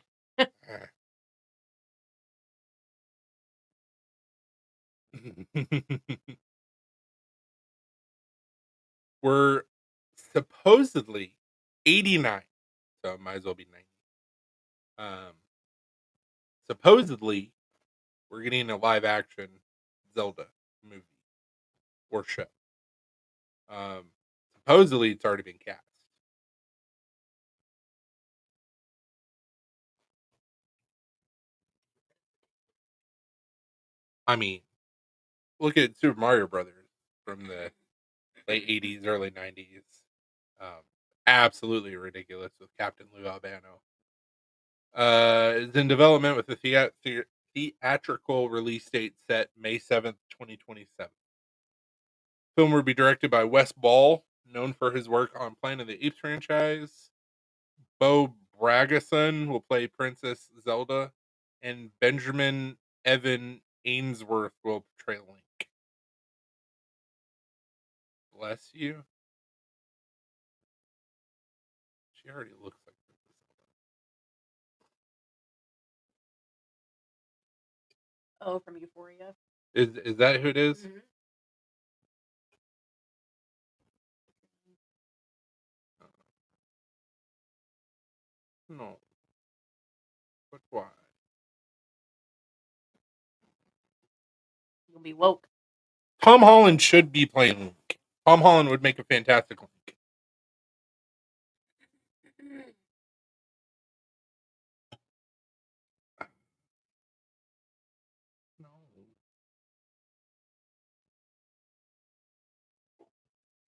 We're supposedly 89, so it might as well be 90. Supposedly, we're getting a live action Zelda movie or show. Supposedly, it's already been cast. I mean, look at Super Mario Brothers from the late 80s, early 90s. Absolutely ridiculous with Captain Lou Albano. It's in development with a theatrical release date set May 7th, 2027. Film will be directed by Wes Ball, known for his work on Planet of the Apes franchise. Bo Bragason will play Princess Zelda, and Benjamin Evan Ainsworth will portray Link. Bless you. She already looks like Princess Oh, from Euphoria. Zelda. Is that who it is? Mm-hmm. No. But why? You'll be woke. Tom Holland should be playing Link. Tom Holland would make a fantastic Link. No.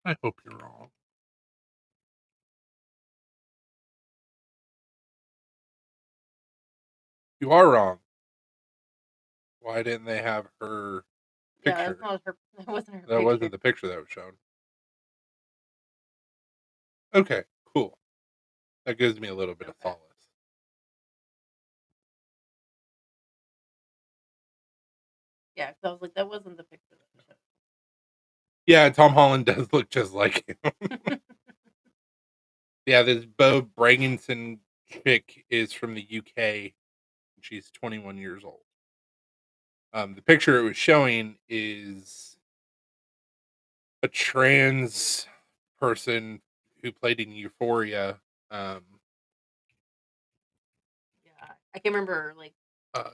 I hope you're wrong. You are wrong. Why didn't they have her Yeah, picture? that's not her. That wasn't her. That picture. wasn't the picture that was shown. Okay, cool. That gives me a little bit of solace. Yeah, because I was like, that wasn't the picture that was shown. Yeah, Tom Holland does look just like him. Yeah, this Bo Bragginson chick is from the UK. She's 21 years old. The picture it was showing is a trans person who played in Euphoria. Yeah, I can remember like Uh,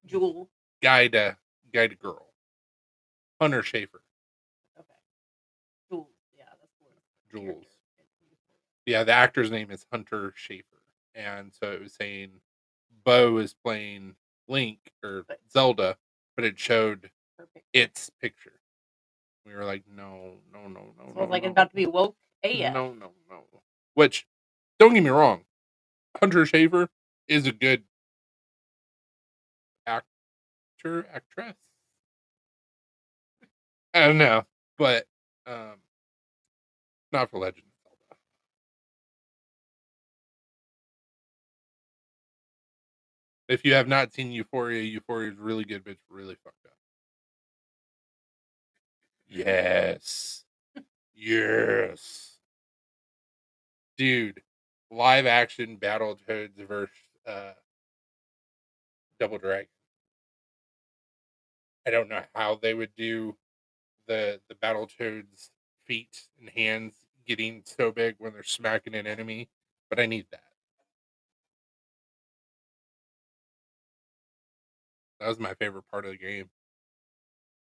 Jewel. guy to girl. Hunter Schafer. Okay, Jules. Yeah, that's the one. Jules. Yeah, the actor's name is Hunter Schafer, and so it was saying Bo is playing Link or Zelda, but it showed its picture. We were like, no. So I was like, it's about to be woke AF. No. Which, don't get me wrong, Hunter Schafer is a good actress. I don't know, but not for Legend of Zelda. If you have not seen Euphoria, Euphoria is really good, but it's really fucked up. Yes. Yes. Dude, live action Battletoads versus Double Dragon. I don't know how they would do the Battletoads feet and hands getting so big when they're smacking an enemy, but I need that. That was my favorite part of the game.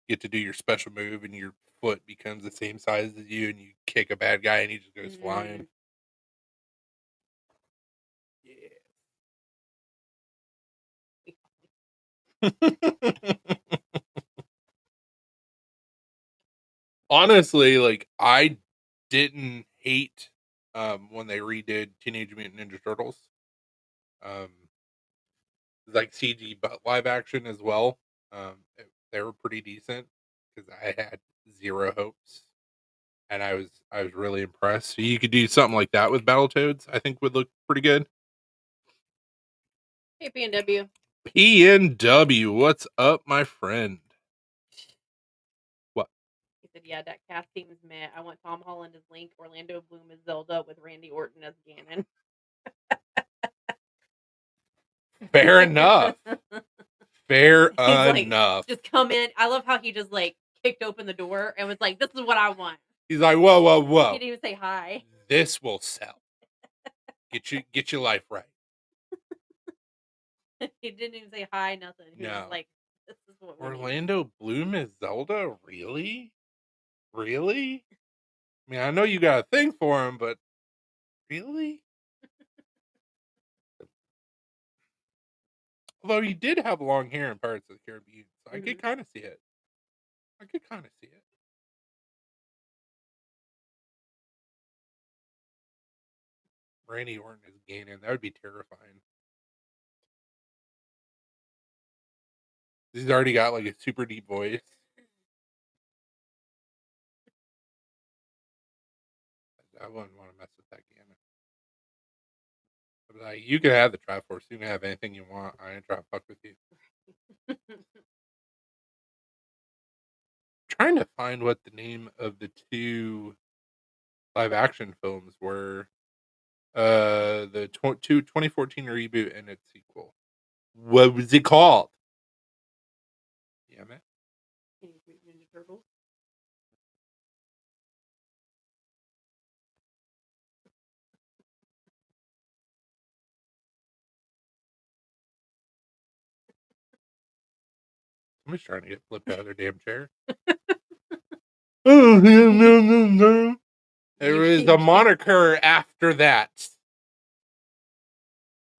Get to do your special move and your foot becomes the same size as you and you kick a bad guy and he just goes flying. Yeah. Honestly, like I didn't hate when they redid Teenage Mutant Ninja Turtles. Um like CG but live action as well. They were pretty decent because I had zero hopes, and I was really impressed. So you could do something like that with Battletoads. I think would look pretty good. Hey, PNW. PNW, what's up, my friend? What? He said, "Yeah, that cast team is meh. I want Tom Holland as Link, Orlando Bloom as Zelda, with Randy Orton as Ganon." Fair enough. Fair He's enough. Like, just come in. I love how he just like kicked open the door and was like, "This is what I want." He's like, whoa, whoa, He whoa. didn't even say hi. This will sell. Get your life right. He didn't even say hi, nothing. He was like, "This is what we need." Orlando Bloom is Zelda? Really? Really? I mean, I know you got a thing for him, but really? Although he did have long hair in Pirates of the Caribbean, so I could kind of see it. I could kind of see it. Randy Orton is gaining. That would be terrifying. He's already got like a super deep voice. I wouldn't want to mess with that Ganon. But like, you can have the Triforce. You can have anything you want. I ain't trying to fuck with you. Trying to find what the name of the two live action films were. The 2014 reboot and its sequel. What was it called? Yeah, man. Teenage Mutant Ninja Turtles. Somebody's trying to get flipped out of their damn chair. Oh, no. There was a moniker after that.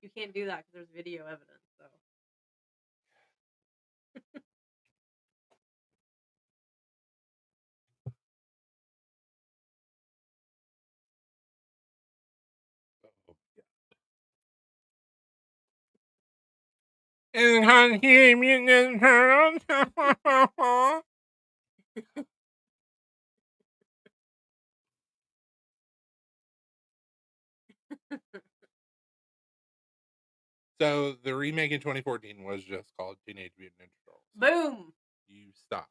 You can't do that because there's video evidence. So. So the remake in 2014 was just called Teenage Mutant Ninja Turtles. Boom. You stop.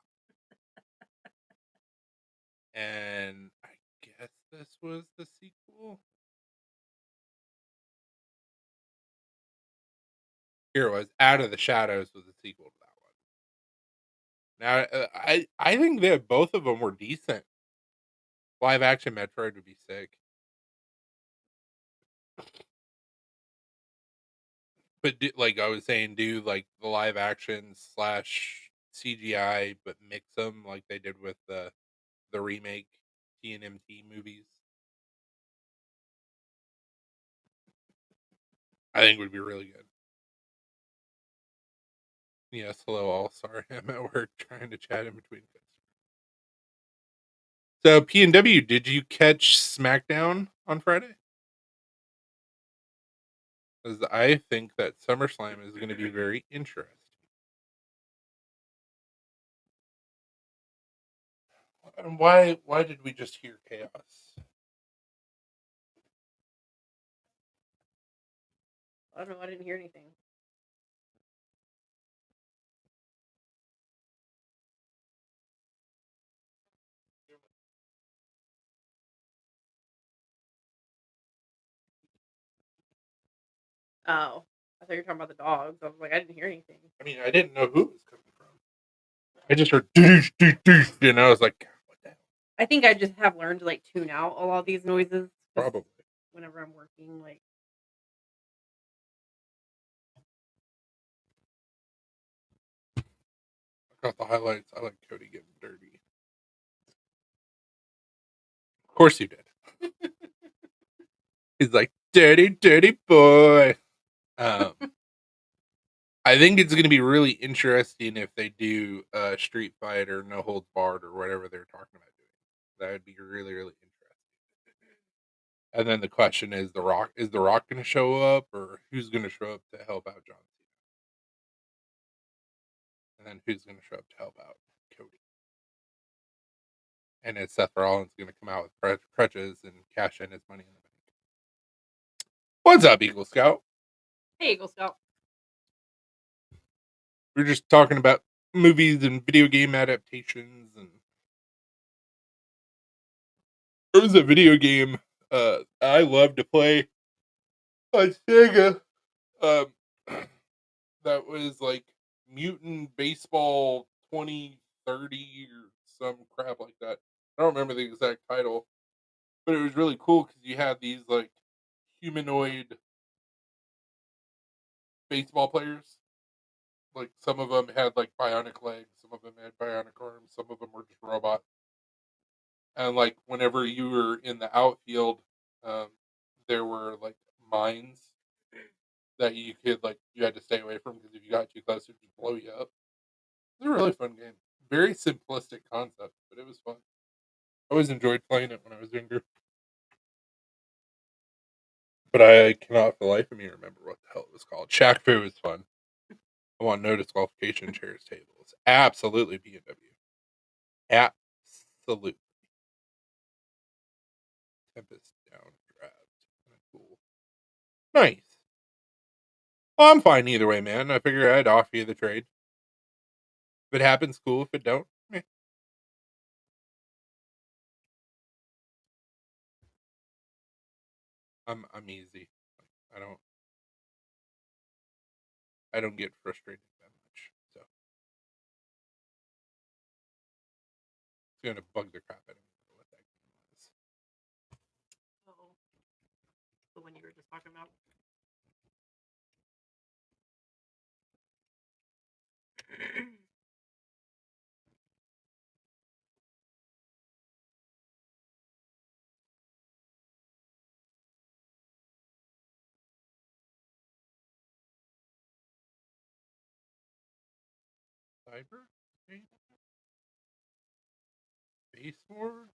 And I guess this was the sequel. Here it was. Out of the Shadows was the sequel to that one. Now, I think that both of them were decent. Live action Metroid would be sick. But like I was saying, do like the live action / CGI, but mix them like they did with the remake TNMT movies. I think would be really good. Yes, hello all. Sorry, I'm at work trying to chat in between. So PNW, did you catch SmackDown on Friday? Because I think that SummerSlam is going to be very interesting. And why did we just hear chaos? I don't know. I didn't hear anything. Oh, I thought you were talking about the dogs. I was like, I didn't hear anything. I mean, I didn't know who it was coming from. I just heard doosh, doosh, doosh, and I was like, what the hell? I think I just have learned to like tune out a lot of these noises. 'cause Probably. whenever I'm working, like I got the highlights. I like Cody getting dirty. Of course you did. He's like, dirty, dirty boy. I think it's going to be really interesting if they do Street Fight or No Holds Barred or whatever they're talking about doing. That would be really, really interesting. And then the question is, The Rock going to show up, or who's going to show up to help out John Cena? And then who's going to show up to help out Cody? And is Seth Rollins going to come out with crutches and cash in his money in the bank? What's up, Eagle Scout? Hey, Eagle Scout. We're just talking about movies and video game adaptations, and there was a video game I love to play on Sega. That was like Mutant Baseball 2030 or some crap like that. I don't remember the exact title, but it was really cool because you had these like humanoid baseball players. Like some of them had like bionic legs, some of them had bionic arms, some of them were just robots. And like whenever you were in the outfield, there were like mines that you had to stay away from because if you got too close, it would just blow you up. It was a really fun game. Very simplistic concept, but it was fun. I always enjoyed playing it when I was younger. But I cannot for the life of me remember what the hell it was called. Shaq Fu was fun. I want no disqualification chairs tables. Absolutely BMW. Absolutely. Tempest downdraft. Kind of cool. Nice. Well, I'm fine either way, man. I figure I'd offer you the trade. If it happens, cool. If it don't, eh. I'm easy. I don't get frustrated that much. So it's gonna bug the crap out of me what that game was. Oh, the one you were just talking about. Cyber? Base War?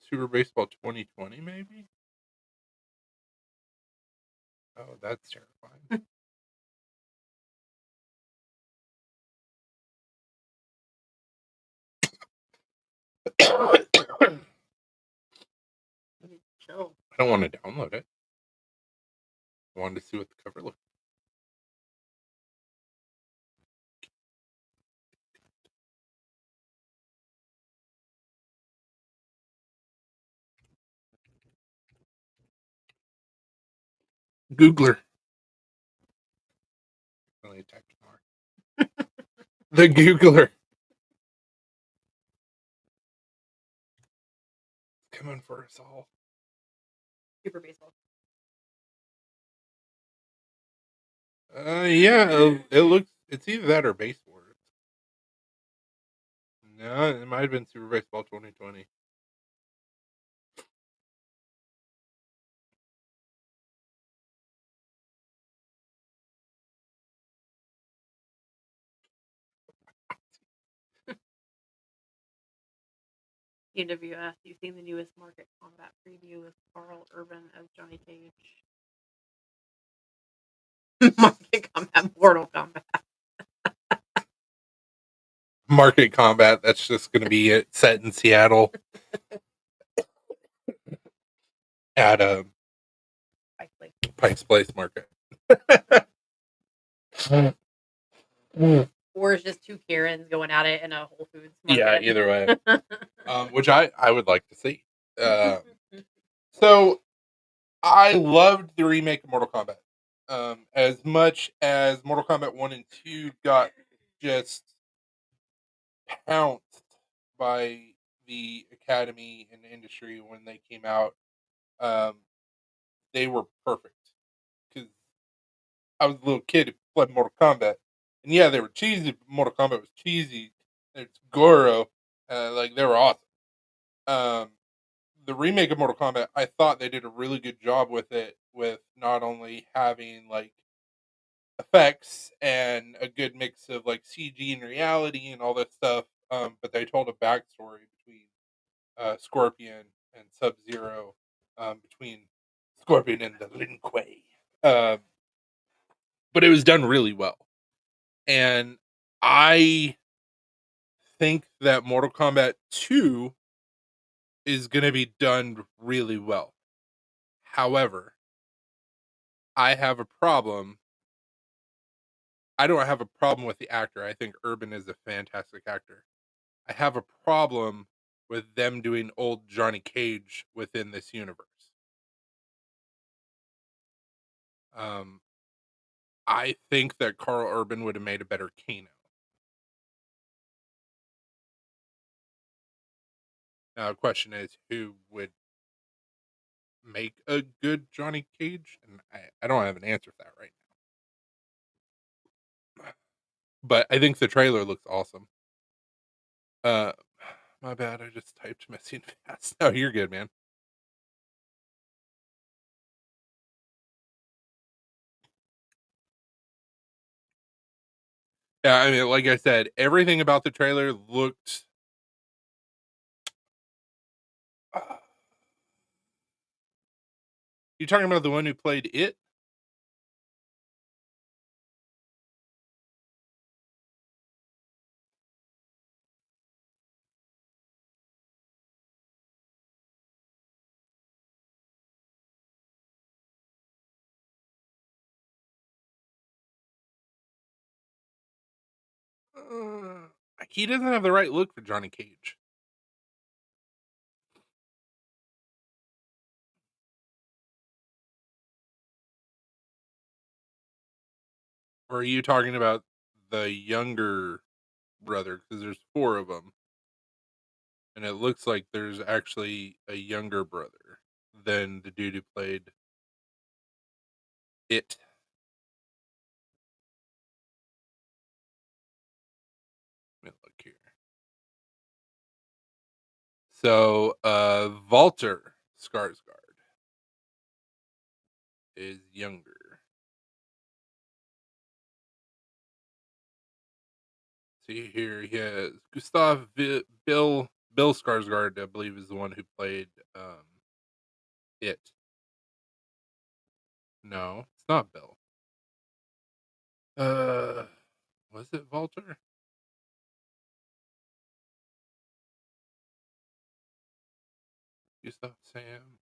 Super Baseball 2020, maybe? Oh, that's terrifying. Chill. I don't want to download it. I wanted to see what the cover looked like. Googler. Really attacked Mar. The Googler. Coming for us all. Super Baseball. Yeah, it looks. It's either that or Base War. No, it might have been Super Baseball 2020. EWS, you've seen the newest Market Combat preview with Carl Urban as Johnny Cage. Market Combat, Mortal Kombat. Market Combat. That's just going to be it. Set in Seattle at a Pike's Place Market. Or it's just two Karens going at it in a Whole Foods market. Yeah, either way. Which I would like to see. So I loved the remake of Mortal Kombat. As much as Mortal Kombat 1 and 2 got just pounced by the Academy and the industry when they came out, um, they were perfect. Because I was a little kid who played Mortal Kombat. And yeah, they were cheesy, but Mortal Kombat was cheesy. It's Goro. Like, they were awesome. Um, the remake of Mortal Kombat, I thought they did a really good job with it, with not only having like effects and a good mix of like CG and reality and all that stuff, but they told a backstory between Scorpion and Sub Zero, between Scorpion and the Lin Kuei. Um, but it was done really well, and I think that Mortal Kombat 2 is going to be done really well. However, I have a problem. I don't have a problem with the actor. I think Urban is a fantastic actor. I have a problem with them doing old Johnny Cage within this universe. Um, I think that Carl Urban would have made a better Kano. Now, the question is, who would make a good Johnny Cage? And I don't have an answer for that right now. But I think the trailer looks awesome. Uh, my bad. I just typed missing fast. No, you're good, man. Yeah, I mean, like I said, everything about the trailer looked. Uh, you talking about the one who played it? Uh, he doesn't have the right look for Johnny Cage. Or are you talking about the younger brother? Because there's four of them, and it looks like there's actually a younger brother than the dude who played it. Let me look here. So, Walter Skarsgård is younger. See here, he has Bill Skarsgård, I believe, is the one who played it. No, it's not Bill. Uh, was it Walter? Gustav Sam?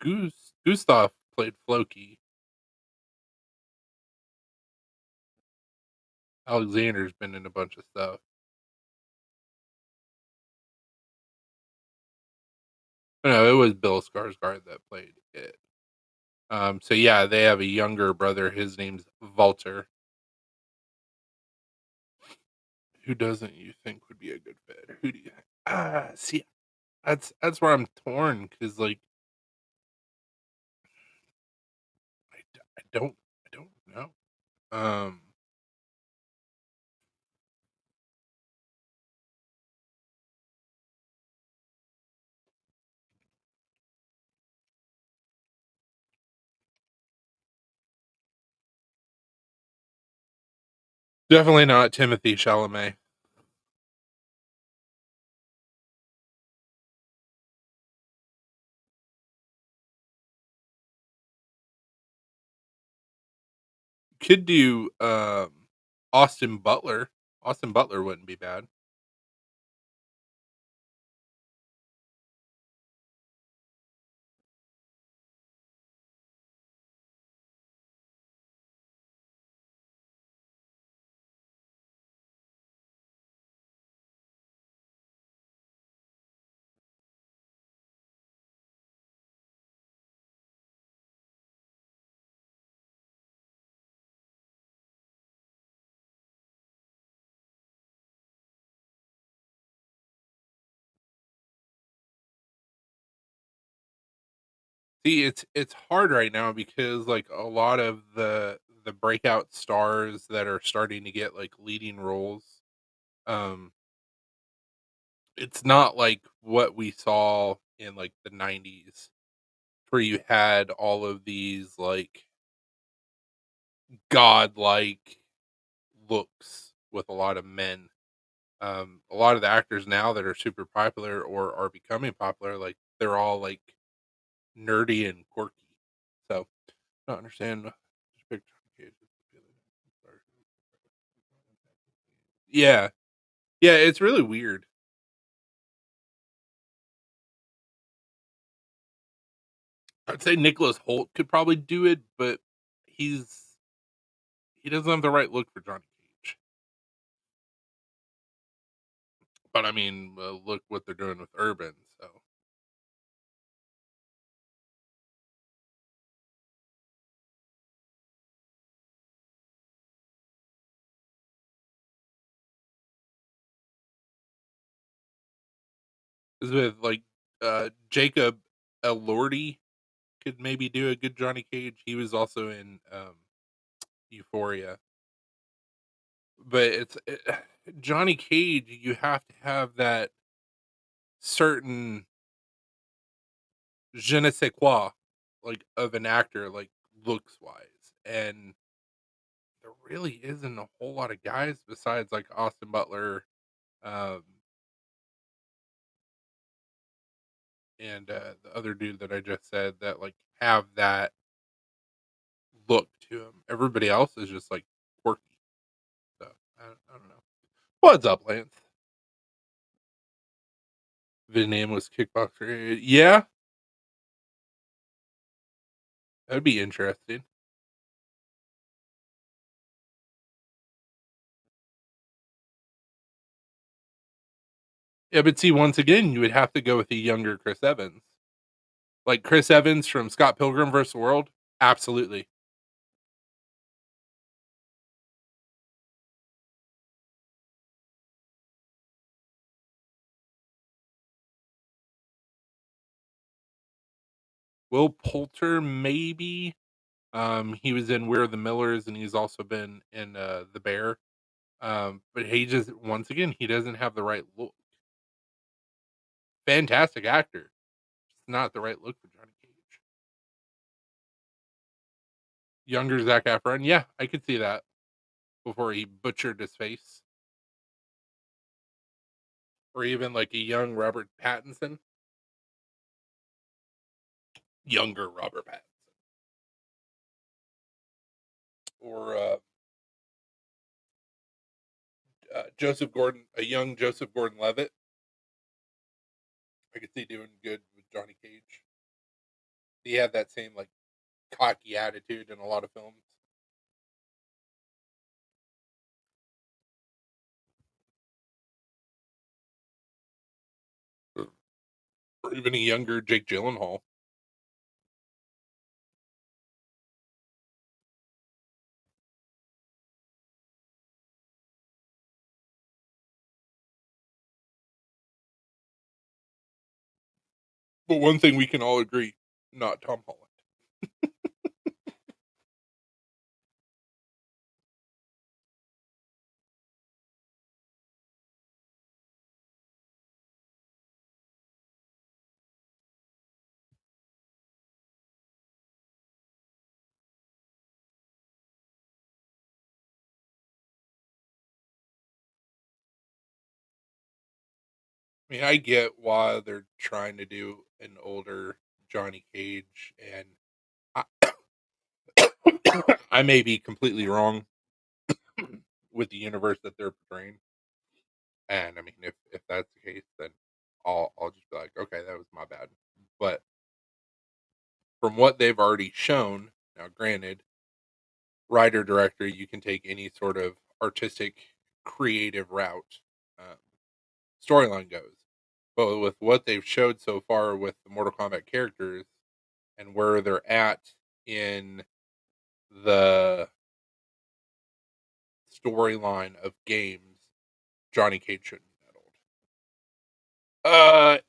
Sam? Gustav played Floki. Alexander's been in a bunch of stuff. But no, it was Bill Skarsgård that played it. So yeah, they have a younger brother. His name's Walter. Who doesn't you think would be a good fit? Who do you? See, that's where I'm torn because like I don't know. Um, definitely not Timothy Chalamet. Could do Austin Butler. Austin Butler wouldn't be bad. See, it's hard right now because like a lot of the breakout stars that are starting to get like leading roles, um, it's not like what we saw in like the '90s, where you had all of these like godlike looks with a lot of men. A lot of the actors now that are super popular or are becoming popular, like they're all like nerdy and quirky. So I don't understand. Just pick Johnny Cage. Yeah, yeah, it's really weird. I'd say Nicholas Holt could probably do it, but he's he doesn't have the right look for Johnny Cage. But I mean, look what they're doing with Urban. So 'cause with like Jacob Elordi could maybe do a good Johnny Cage. He was also in Euphoria. But Johnny Cage, you have to have that certain je ne sais quoi, like, of an actor, like, looks-wise, and there really isn't a whole lot of guys besides, like, Austin Butler, um, and, the other dude that I just said that, like, have that look to him. Everybody else is just, like, quirky, so I don't know. What's up, Lance? Vietnamese kickboxer, yeah, that'd be interesting. Yeah, but see, once again, you would have to go with a younger Chris Evans. Like Chris Evans from Scott Pilgrim vs. the World? Absolutely. Will Poulter, maybe. He was in We're the Millers, and he's also been in The Bear. But he just once again, he doesn't have the right look. Fantastic actor, just not the right look for Johnny Cage. Younger Zac Efron, yeah, I could see that before he butchered his face, or even like a young Robert Pattinson, younger Robert Pattinson, or Joseph Gordon, a young Joseph Gordon-Levitt. I could see doing good with Johnny Cage. He had that same like cocky attitude in a lot of films. Or even a younger Jake Gyllenhaal. But one thing we can all agree, not Tom Holland. I mean, I get why they're trying to do an older Johnny Cage, and I, I may be completely wrong with the universe that they're portraying. And I mean, if that's the case, then I'll just be like, okay, that was my bad. But from what they've already shown, now granted, writer director, you can take any sort of artistic, creative route, um, storyline goes. But with what they've showed so far with the Mortal Kombat characters and where they're at in the storyline of games, Johnny Cage shouldn't be that old.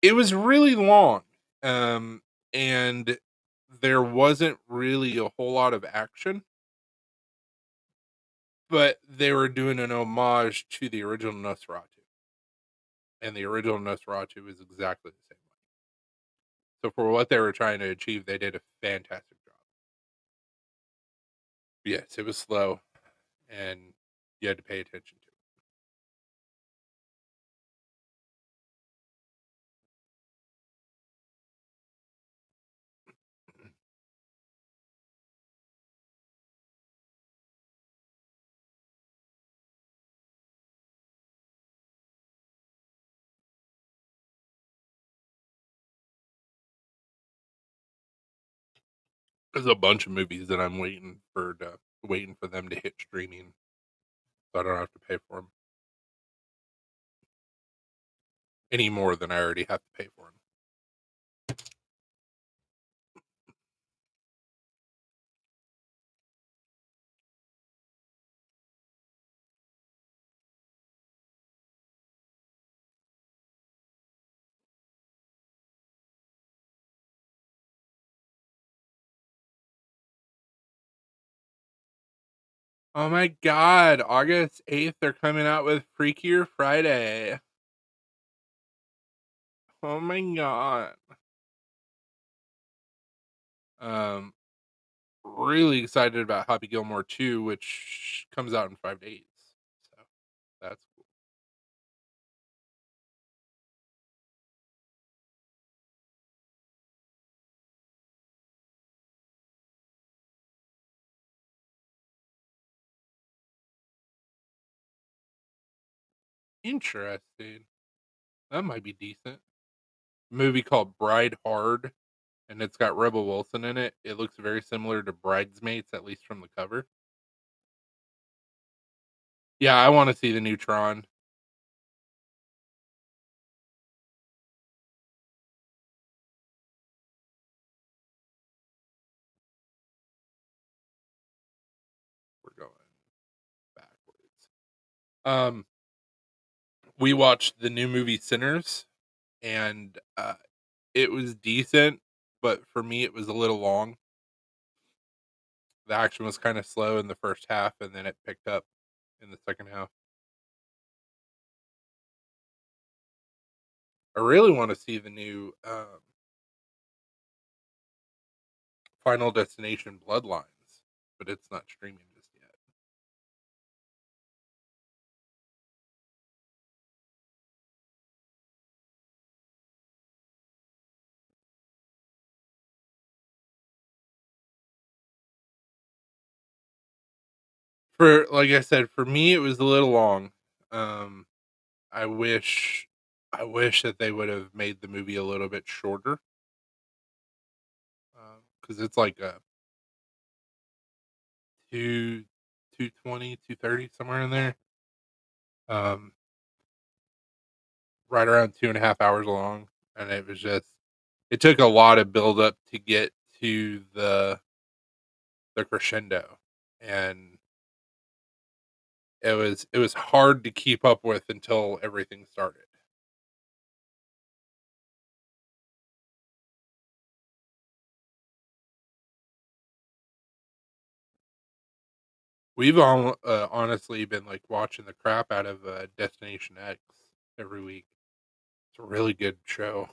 It was really long. Um, and there wasn't really a whole lot of action, but they were doing an homage to the original Nosferatu, and the original Nosferatu is exactly the same way. So for what they were trying to achieve, they did a fantastic job. Yes, it was slow, and you had to pay attention to it. There's a bunch of movies that I'm waiting for them to hit streaming, so I don't have to pay for them any more than I already have to pay for them. Oh my god, August 8th, they're coming out with Freakier Friday. Oh my god. Um, really excited about Happy Gilmore 2, which comes out in 5 days. So that's cool. Interesting. That might be decent. Movie called Bride Hard, and it's got Rebel Wilson in it. It looks very similar to Bridesmaids, at least from the cover. Yeah, I want to see the new Tron. We're going backwards. We watched the new movie Sinners, and it was decent, but for me, it was a little long. The action was kind of slow in the first half, and then it picked up in the second half. I really want to see the new Final Destination Bloodlines, but it's not streaming just yet. For like I said, for me, it was a little long. Um, I wish, I wish that they would have made the movie a little bit shorter, because it's like a 2, 220, 230 somewhere in there. Um, right around 2.5 hours long, and it was just it took a lot of build up to get to the crescendo, and it was hard to keep up with until everything started. We've all honestly been like watching the crap out of Destination X every week. It's a really good show.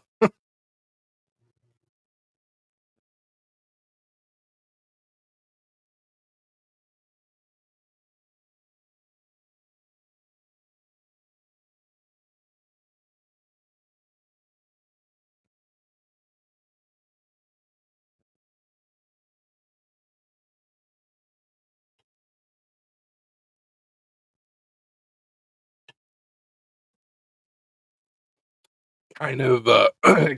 Kind of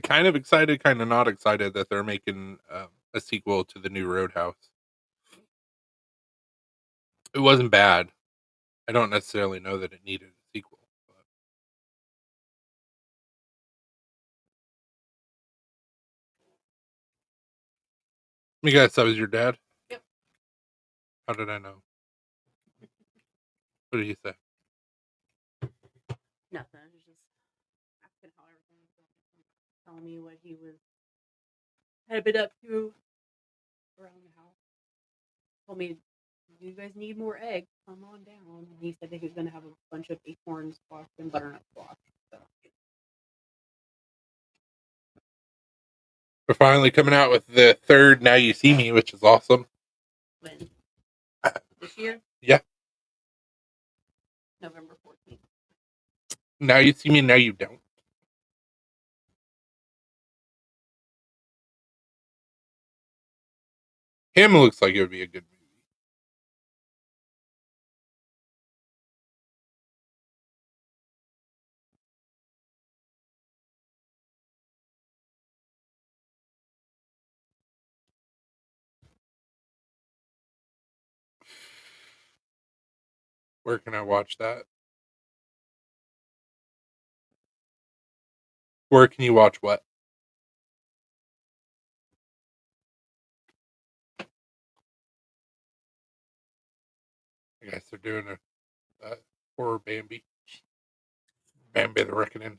kind of excited, kind of not excited that they're making a sequel to the new Roadhouse. It wasn't bad. I don't necessarily know that it needed a sequel. But. You guys, that was your dad? Yep. How did I know? What did he say? Nothing. I was just asking how everything was going. Telling me what he was had been up to around the house. Told me, you guys need more eggs. Come on down. And he said that he was going to have a bunch of acorn squash and butternut squash. So. We're finally coming out with the third Now You See Me, which is awesome. When? This year? Yeah. November 14th. Now You See Me, Now You Don't. Him looks like it would be a good movie. Where can I watch that? Where can you watch what? I guess they're doing a horror Bambi. Bambi the Reckoning.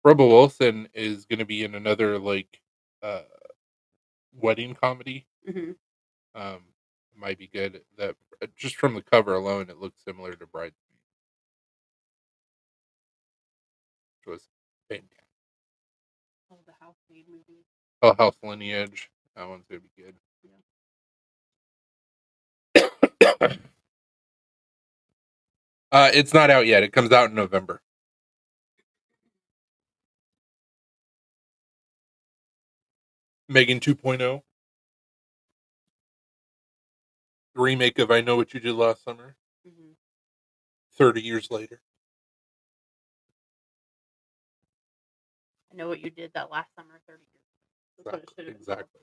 Rebel Wilson is going to be in another uh, wedding comedy. Mm-hmm. It might be good. That just from the cover alone, it looks similar to Bridesmaids, which was fantastic. Oh, the Housemaid movie. Oh, House Lineage. That one's gonna be good. Yeah. It's not out yet. It comes out in November. Megan 2.0. The remake of I Know What You Did Last Summer. Mm-hmm. 30 years later. I Know What You Did that last summer, 30 years. That's what it should have been. Exactly.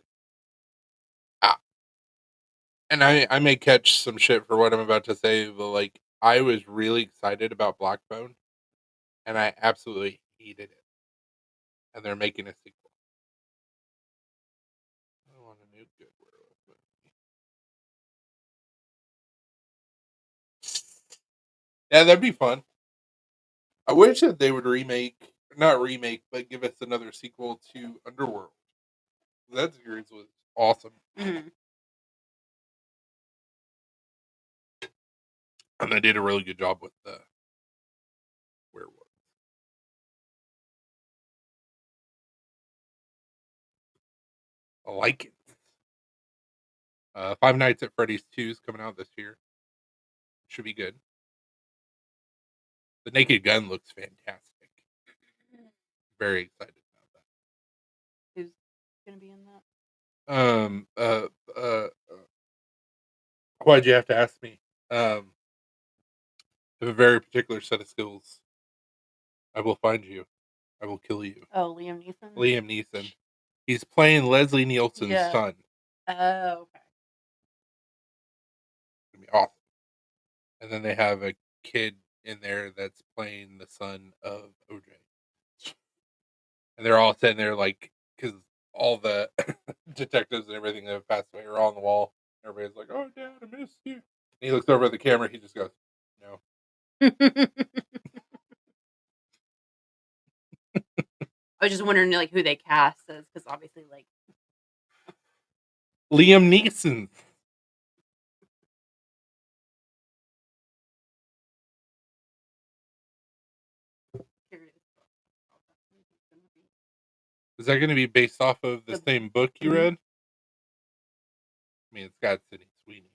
And I may catch some shit for what I'm about to say, but like I was really excited about Blackbone, and I absolutely hated it. And they're making a sequel. I want a new good werewolf movie. Yeah, that'd be fun. I wish that they would not remake, but give us another sequel to Underworld. That series was awesome. Mm-hmm. And they did a really good job with the werewolf. I like it. Five Nights at Freddy's 2 is coming out this year. Should be good. The Naked Gun looks fantastic. Very excited about that. Who's going to be in that? Why'd you have to ask me? I have a very particular set of skills. I will find you. I will kill you. Oh, Liam Neeson? Liam Neeson. He's playing Leslie Nielsen's son. Oh, okay. It's gonna be awesome. And then they have a kid in there that's playing the son of OJ. And they're all sitting there like, because all the detectives and everything that have passed away are on the wall. Everybody's like, "Oh, Dad, I missed you." And he looks over at the camera. He just goes, "No." I was just wondering, like, who they cast as, because obviously, like, Liam Neeson. Is that going to be based off of the same book you read? I mean, it's got Sydney Sweeney.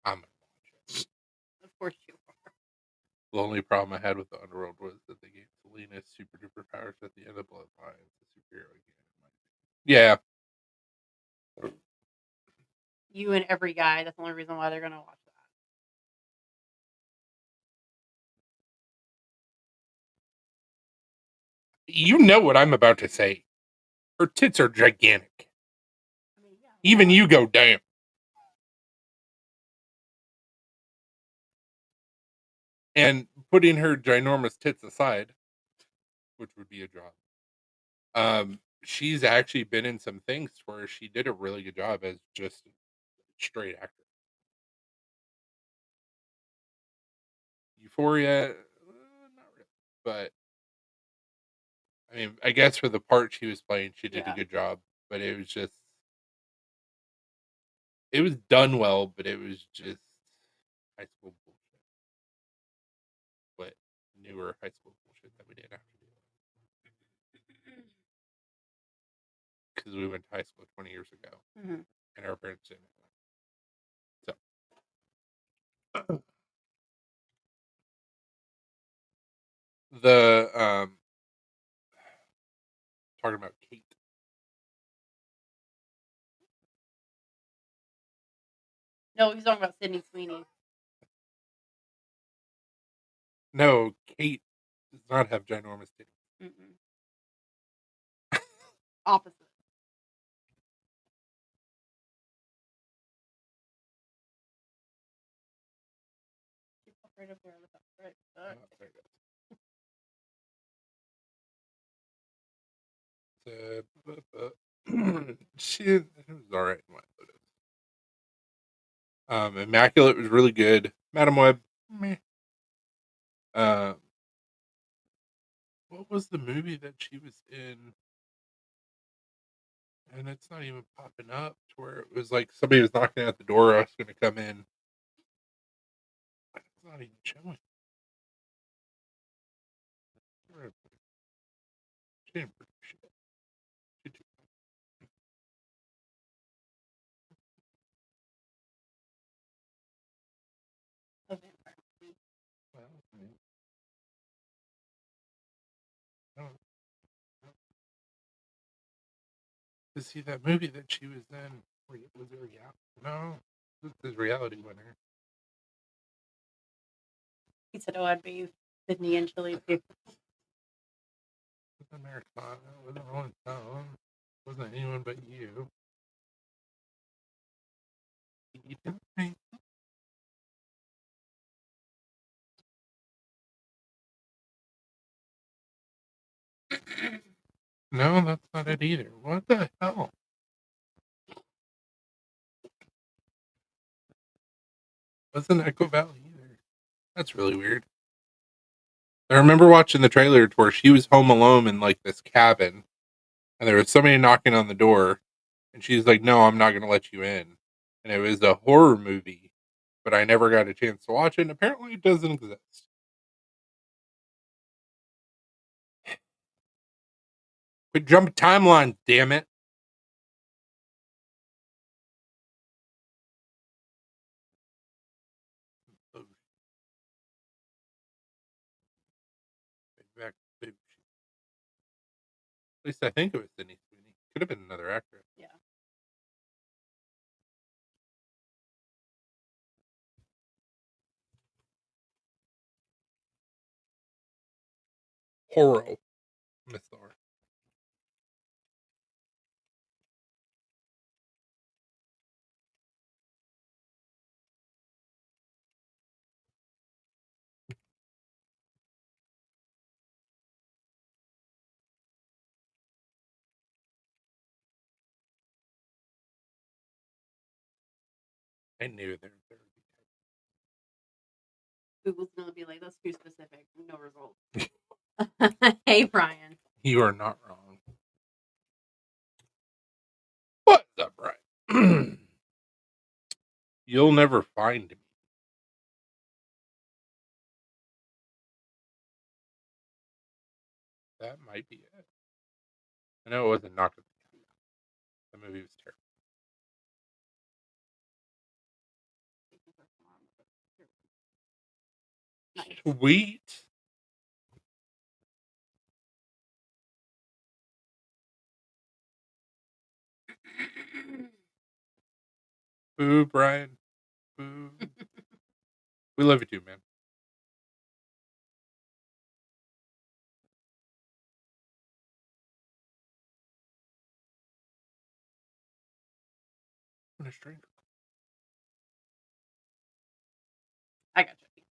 I'm gonna watch it. Of course you are. The only problem I had with the Underworld was that they gave Selena super duper powers at the end of Bloodline. It's a superhero again. Yeah. You and every guy. That's the only reason why they're gonna watch that. You know what I'm about to say. Her tits are gigantic. I mean, yeah, even you go, damn. And putting her ginormous tits aside, which would be a job, she's actually been in some things where she did a really good job as just a straight actor. Euphoria, not really, but I mean, I guess for the part she was playing, she did a Yeah. good job, but it was just it was done well, but it was just high school bullshit. But newer high school bullshit that we didn't have to do because we went to high school 20 years ago, Mhm. and our parents didn't. So the talking about Kate. No, he's talking about Sydney Sweeney. No, Kate does not have ginormous titties. Mm-mm. Opposite. Right up there with that. Right. Oh, there it is. She it was all right in my Lotus. Immaculate was really good. Madam Web, meh. Um, what was the movie that she was in? And it's not even popping up to where it was like somebody was knocking at the door. I was going to come in. It's not even showing. She didn't produce shit. She did- A vampire. well, I mean, I don't to see that movie that she was in. Was it reality? No, this is Reality Winner. He said, "Oh, I'd be Sydney and Chili too." It was Americana. It wasn't Rolling Stone. It wasn't anyone but you. You don't think- No, that's not it either. What the hell? Wasn't Echo Valley either. That's really weird. I remember watching the trailer to where she was home alone in like this cabin, and there was somebody knocking on the door, and she's like, "No, I'm not going to let you in." And it was a horror movie, but I never got a chance to watch it. And apparently, it doesn't exist. Quit jumping timelines, damn it! Oh, back, baby. At least I think it was Sydney Sweeney. Could have been another actress. Yeah. Horror, Miss Thor. I knew there would be. Google's gonna be like, "That's too specific. No results." Hey, Brian. You are not wrong. What's up, Brian? You'll never find me. That might be it. I know it wasn't Knock at the Cabin. The movie was terrible. Nice. Sweet. Boo, Brian. Boo. We love you too, man. Finish drink. I got you.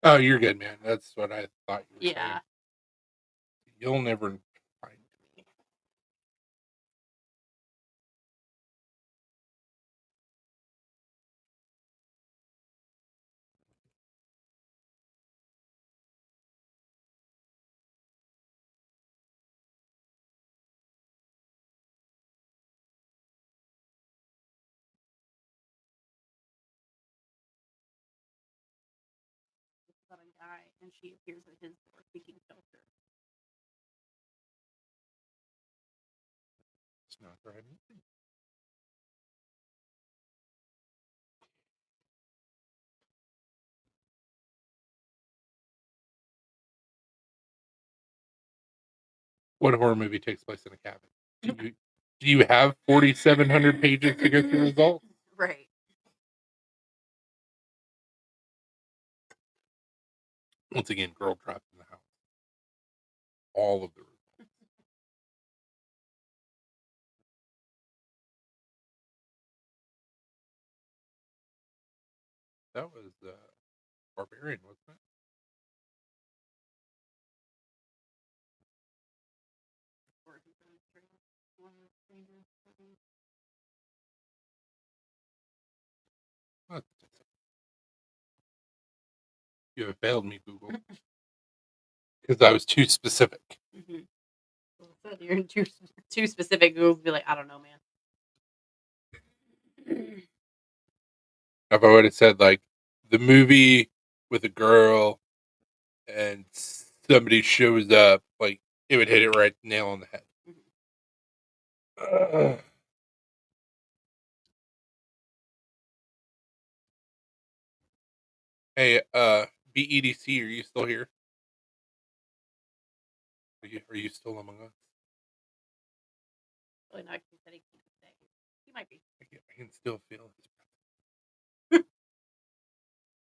Oh, you're good, man. That's what I thought you were saying. Yeah. You'll never and she appears at his door seeking shelter. It's not right. What horror movie takes place in a cabin? Do you have 4,700 pages to go through results? Right. Once again, girl trapped in the house. All of the results. That was Barbarian, wasn't it? What? You have failed me, Google. Because I was too specific. Mm-hmm. Well, you're too specific. Google's be like, I don't know, man. If I would have said, like, the movie with a girl and somebody shows up, like, it would hit it right nail on the head. Mm-hmm. Hey, BEDC, are you still here? Are you still among us? Really not. He said he can't stay. He might be. I can still feel his breath.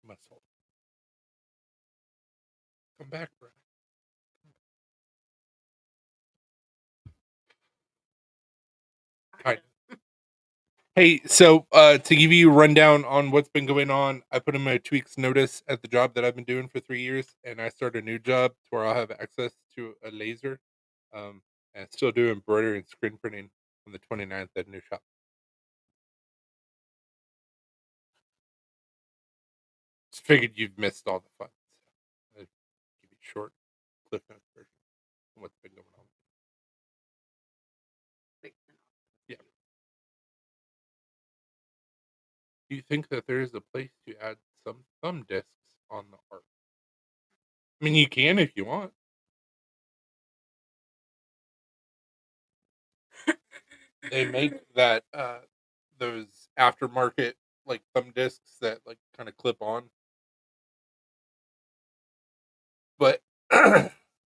Muscle. Come back, bro. Kind of. Hey, so to give you a rundown on what's been going on, I put in my 2 weeks notice at the job that I've been doing for 3 years, and I start a new job to where I'll have access to a laser, and still do embroidery and screen printing on the 29th at a new shop. Just figured you've missed all the fun. So I'll give you a short cliff notes version of what's been going on. Yeah. Do you think that there is a place to add some thumb discs on the art? I mean, you can if you want. They make that those aftermarket like thumb discs that like kind of clip on. But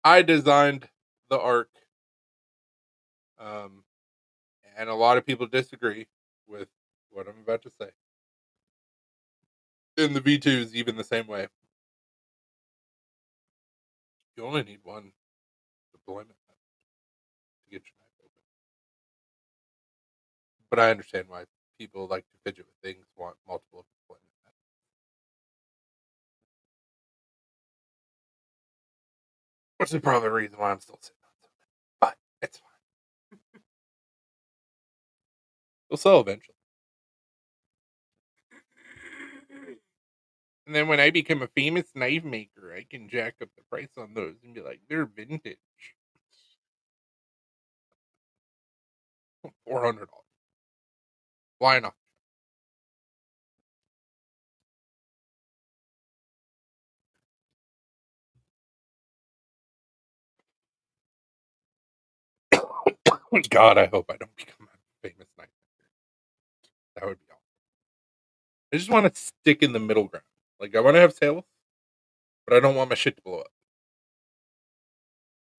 I designed the arc, um, and a lot of people disagree with what I'm about to say. And the V2 is even the same way. You only need one deployment to get your knife open. But I understand why people like to fidget with things, want multiple deployment methods. Which is probably the reason why I'm still sitting on something. But it's fine. We'll sell eventually. And then when I become a famous knife maker, I can jack up the price on those and be like, they're vintage. $400. Why not? God, I hope I don't become a famous knife maker. That would be awesome. I just want to stick in the middle ground. Like, I want to have sales, but I don't want my shit to blow up.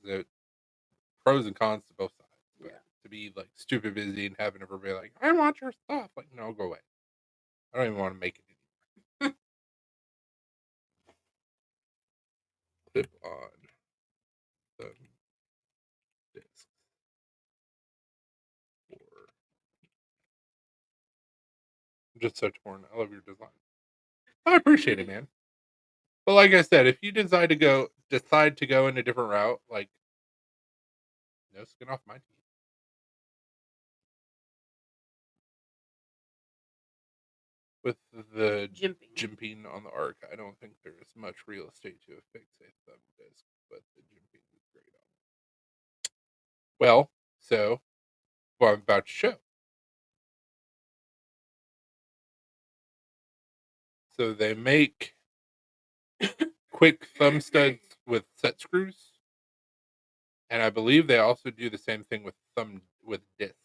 The pros and cons to both sides. But Yeah. to be like stupid busy and having everybody like, I want your stuff. Like, no, go away. I don't even want to make it anymore. Clip on the disc. I'm just so torn. I love your design. I appreciate it, man. But like I said, if you decide to go in a different route, like no skin off my teeth. With the jimping on the arc, I don't think there's much real estate to affix a thumb disc, but the jimping is great on it. Well, so what I'm about to show. So they make quick thumb studs with set screws, and I believe they also do the same thing with discs.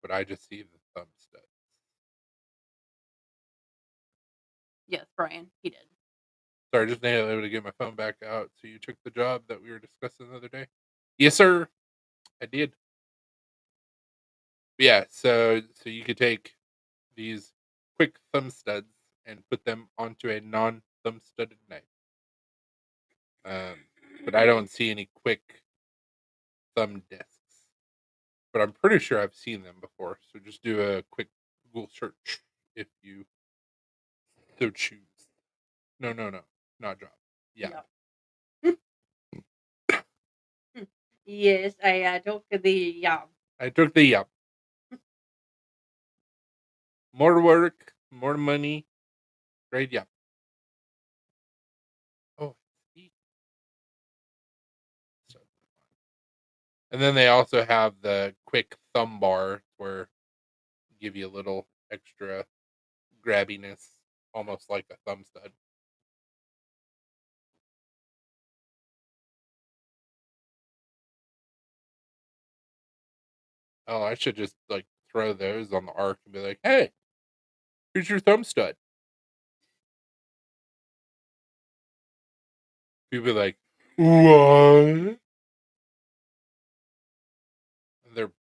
But I just see the thumb studs. Yes, Brian, he did. Sorry, just now able to get my phone back out. So you took the job that we were discussing the other day? Yes, sir. I did. Yeah, so you could take these quick thumb studs and put them onto a non-thumb studded knife. But I don't see any quick thumb discs. But I'm pretty sure I've seen them before. So just do a quick Google search if you so choose. No, not job. Yeah. No. Yes, I took the I took the yup. More work, more money. Great yup. Oh, sweet. So and then they also have the quick thumb bar where give you a little extra grabbiness, almost like a thumb stud. Oh, I should just like throw those on the arc and be like, "Hey, here's your thumb stud." People be like, "What?" They're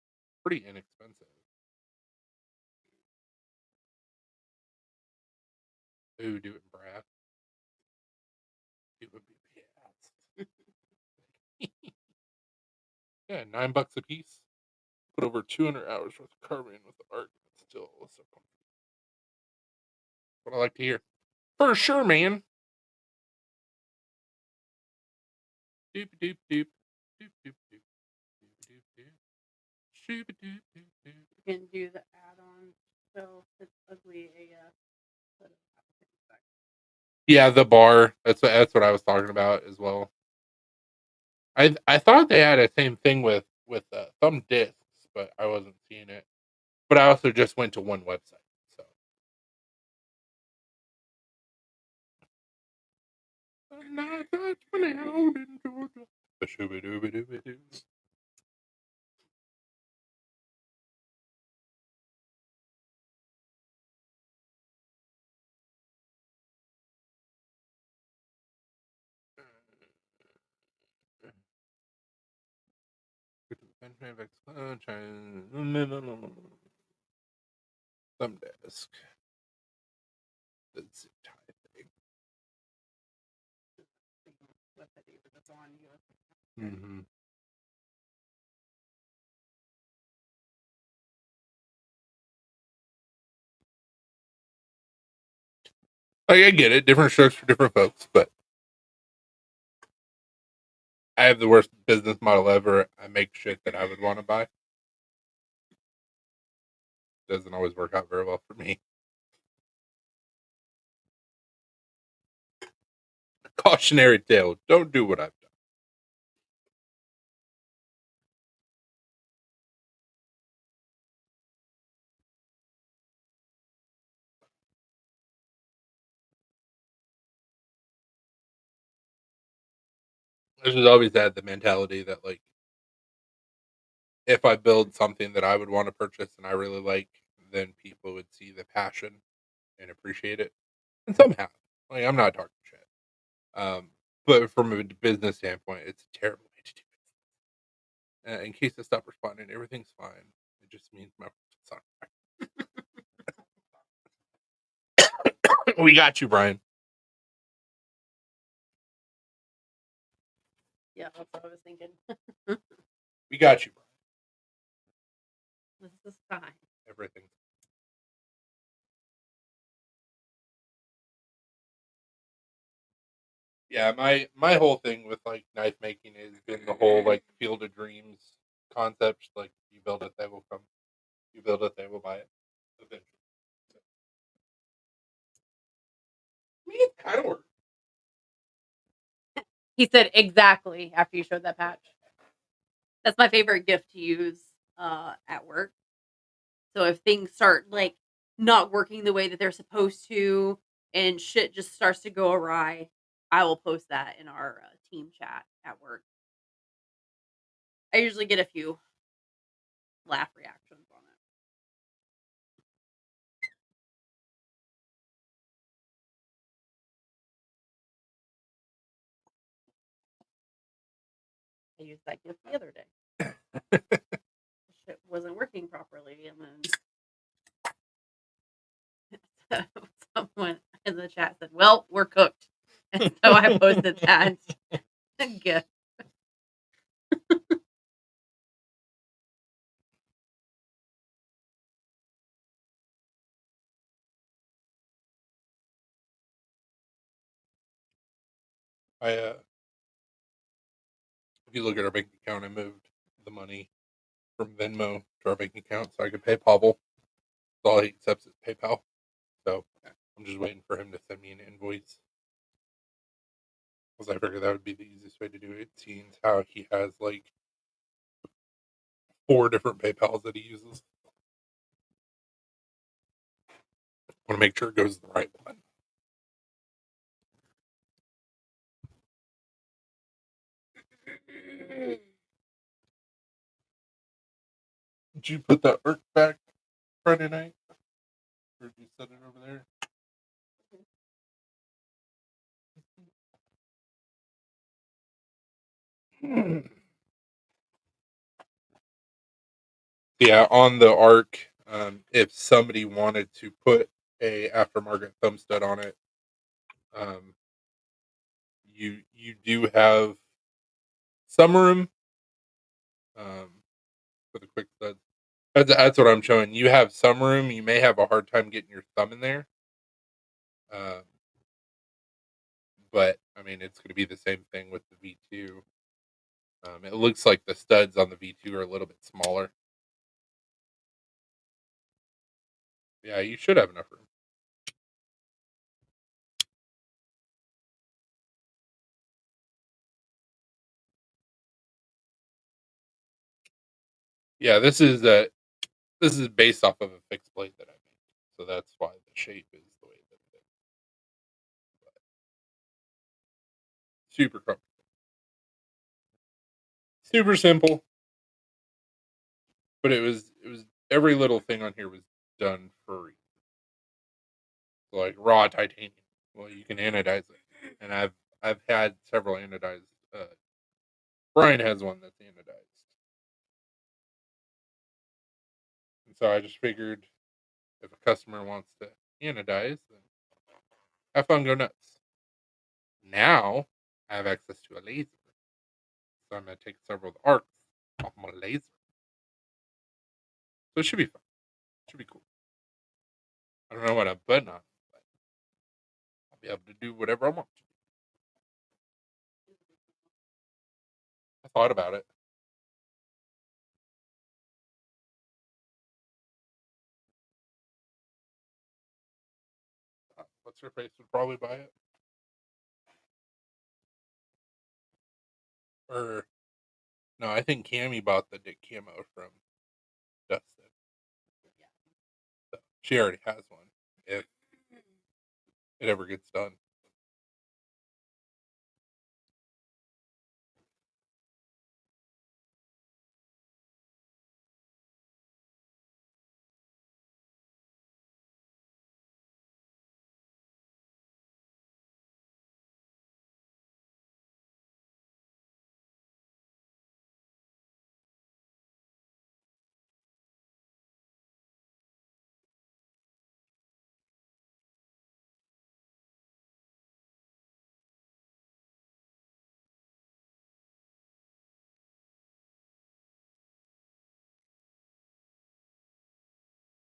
pretty inexpensive. Ooh, do it in brass. It would be badass. Yeah, $9 a piece. Put over 200 hours worth of carving with the art. It's still so comfy. What I like to hear. For sure, man. Doop doop doop. Doop doop doop. Doop doop doop. Shooba doop doop doop. You can do the add-on, so it's ugly Yeah, the bar. That's what I was talking about as well. I thought they had the same thing with thumb discs, but I wasn't seeing it. But I also just went to one website, so. Thumb disk. The zip tie thing. Mm-hmm. Like, I get it, different strokes for different folks, but I have the worst business model ever. I make shit that I would want to buy. Doesn't always work out very well for me. Cautionary tale: don't do what I've done. This has always had the mentality that, like, if I build something that I would want to purchase and I really like, then people would see the passion and appreciate it. And some have. Like, I'm not talking shit. But from a business standpoint, it's a terrible way to do it. In case I stop responding, everything's fine. It just means my sorry. We got you, Brian. Yeah, that's what I was thinking. We got you, Brian. This is fine. Everything. Yeah, my whole thing with like knife making has been the whole like Field of Dreams concept. Like, you build it, they will come. You build it, they will buy it. Eventually. So, I mean, it kind of works. He said exactly after you showed that patch. That's my favorite gift to use at work. So if things start like not working the way that they're supposed to, and shit just starts to go awry, I will post that in our team chat at work. I usually get a few laugh reactions on it. I used that gift the other day. Shit wasn't working properly, and then someone in the chat said, "Well, we're cooked," and so I posted that gift. If you look at our bank account, I moved the money from Venmo to our bank account so I could pay Pavel. All he accepts is PayPal. So I'm just waiting for him to send me an invoice. Because I figured that would be the easiest way to do it, seeing how he has like 4 different PayPals that he uses. I want to make sure it goes to the right one. Did you put that work back Friday night? Or did you set it over there? Yeah, on the Arc, if somebody wanted to put a aftermarket thumb stud on it, you do have some room for the quick studs. That's what I'm showing. You have some room. You may have a hard time getting your thumb in there. But I mean, it's going to be the same thing with the V2. It looks like the studs on the V2 are a little bit smaller. Yeah, you should have enough room. Yeah, this is based off of a fixed blade that I made, so that's why the shape is the way that it is. But super comfortable, super simple, but it was every little thing on here was done for like raw titanium. Well, you can anodize it, and I've had several anodized. Brian has one that's anodized, and so I just figured if a customer wants to anodize, then have fun, go nuts. Now I have access to a laser, so I'm gonna take several of the arcs off my laser. So it should be fun. It should be cool. I don't know what I'm putting on, but I'll be able to do whatever I want to. I thought about it. What's her face would probably buy it. Or no, I think Cammy bought the Dick Camo from Dustin. So she already has one. If it ever gets done.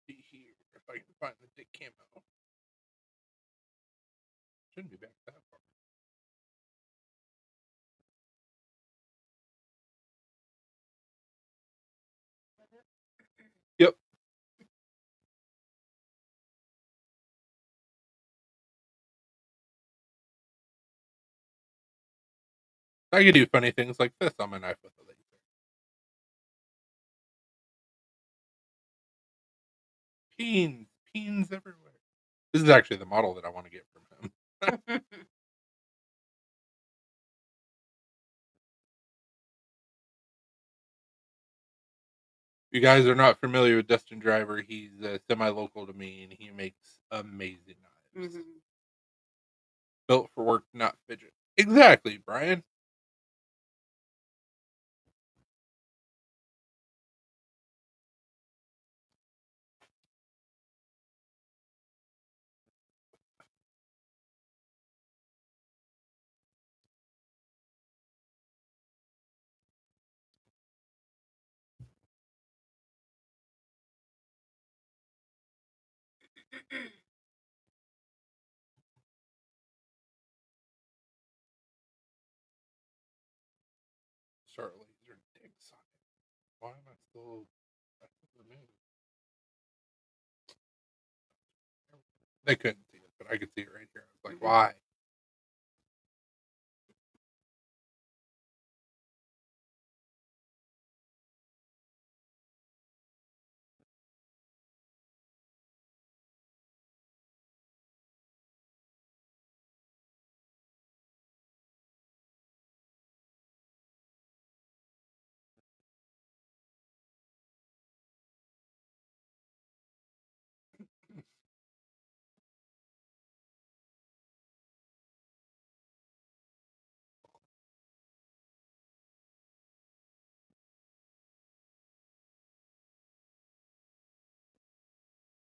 See here if I can find the Dick Camo. Shouldn't be back that far. Yep. I could do funny things like this on my knife with a laser. Peens everywhere. This is actually the model that I want to get from him. If you guys are not familiar with Dustin Driver, he's semi-local to me, and he makes amazing knives. Mhm. Built for work, not fidget. Exactly, Brian. Start laser dig socket. Why am I still removed? They couldn't see it, but I could see it right here. I was like, why?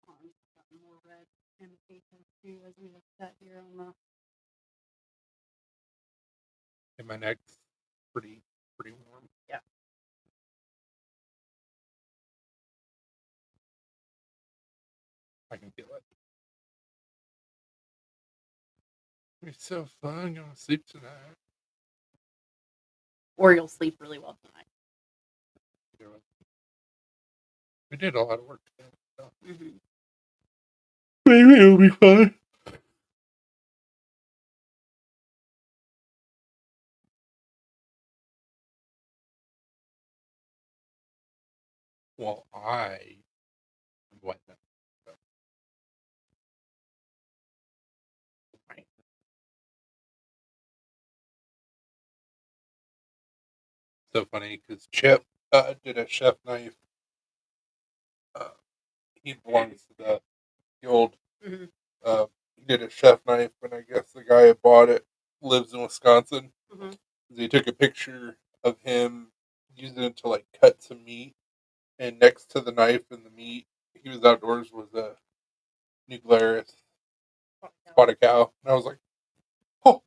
Gotten more red indications too as we look at here on the. And my neck's pretty warm. Yeah. I can feel it. It's so fun. Gonna sleep tonight. Or you'll sleep really well tonight. We did a lot of work today. So. Mhm. Maybe it'll be fun. Well, I what? Right. So funny because Chip did a chef knife. He belongs to the old. Mhm. He did a chef knife, and I guess the guy who bought it lives in Wisconsin. Mhm. He took a picture of him using it to like cut some meat, and next to the knife and the meat, he was outdoors was a New Glarus spotted cow, and I was like, oh,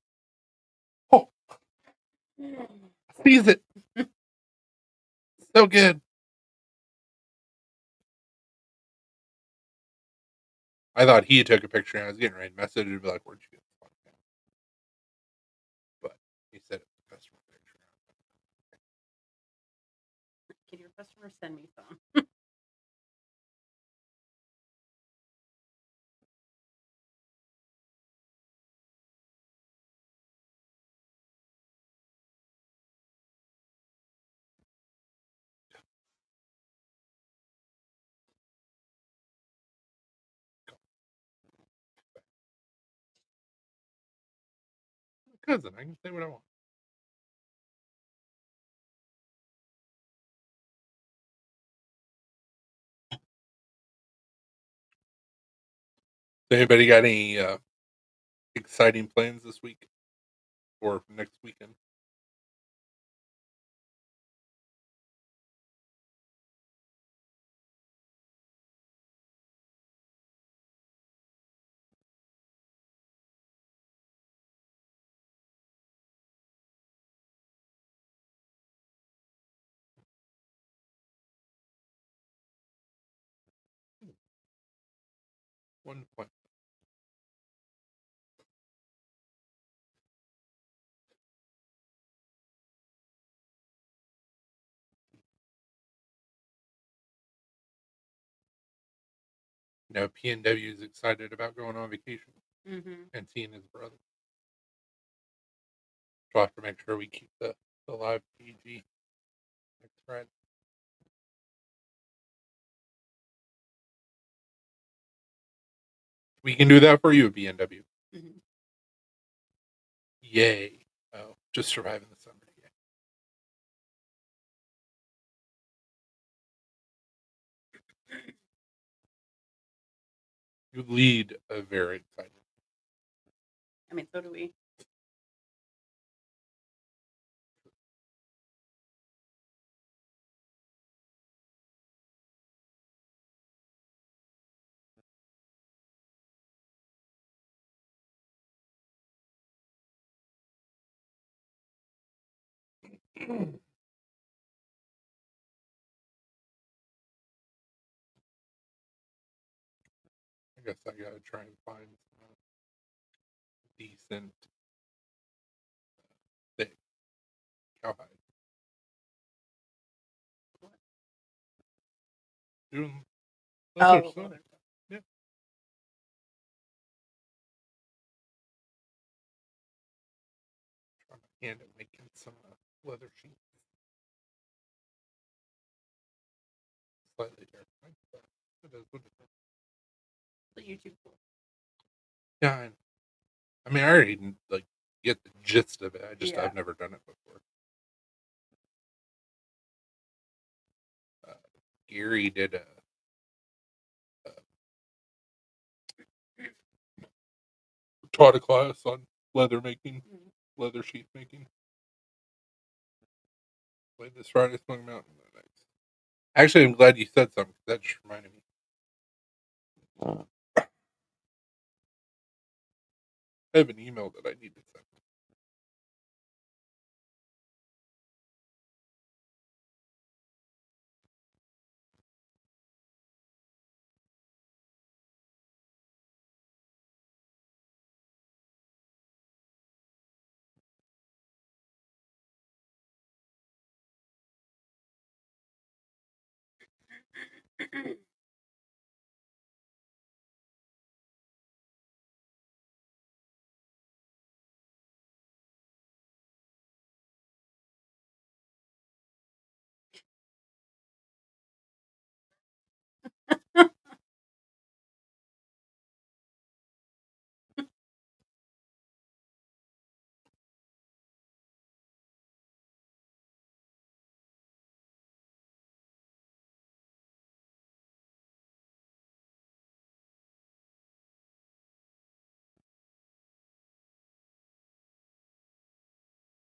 oh, seize it, so good. I thought he took a picture, and I was getting ready to message and be like, "Where'd you get the spotted cow?" But he said it was a customer picture. Can your customer send me some? Cousin, I can say what I want. Anybody got any exciting plans this week or next weekend? One point. No, PNW is excited about going on vacation Mhm. and seeing his brother. So I have to make sure we keep the live PG next Friday. We can do that for you at B&W. Mhm. Yay. Oh, just surviving the summer. Yeah. You lead a very exciting. I mean, so do we. I guess I gotta try and find some decent thick cowhide. Doing leather Oh, stuff. leather stuff. Yeah. Try my hand at making some leather sheets. Slightly terrifying, but it is what it is. The YouTube. Yeah, I mean, I already like get the gist of it. Yeah. I've never done it before. Gary did taught a class on leather making, leather sheet making. Played this Friday, Smoky Mountain. Actually, I'm glad you said something. That just reminded me. I have an email that I need to send.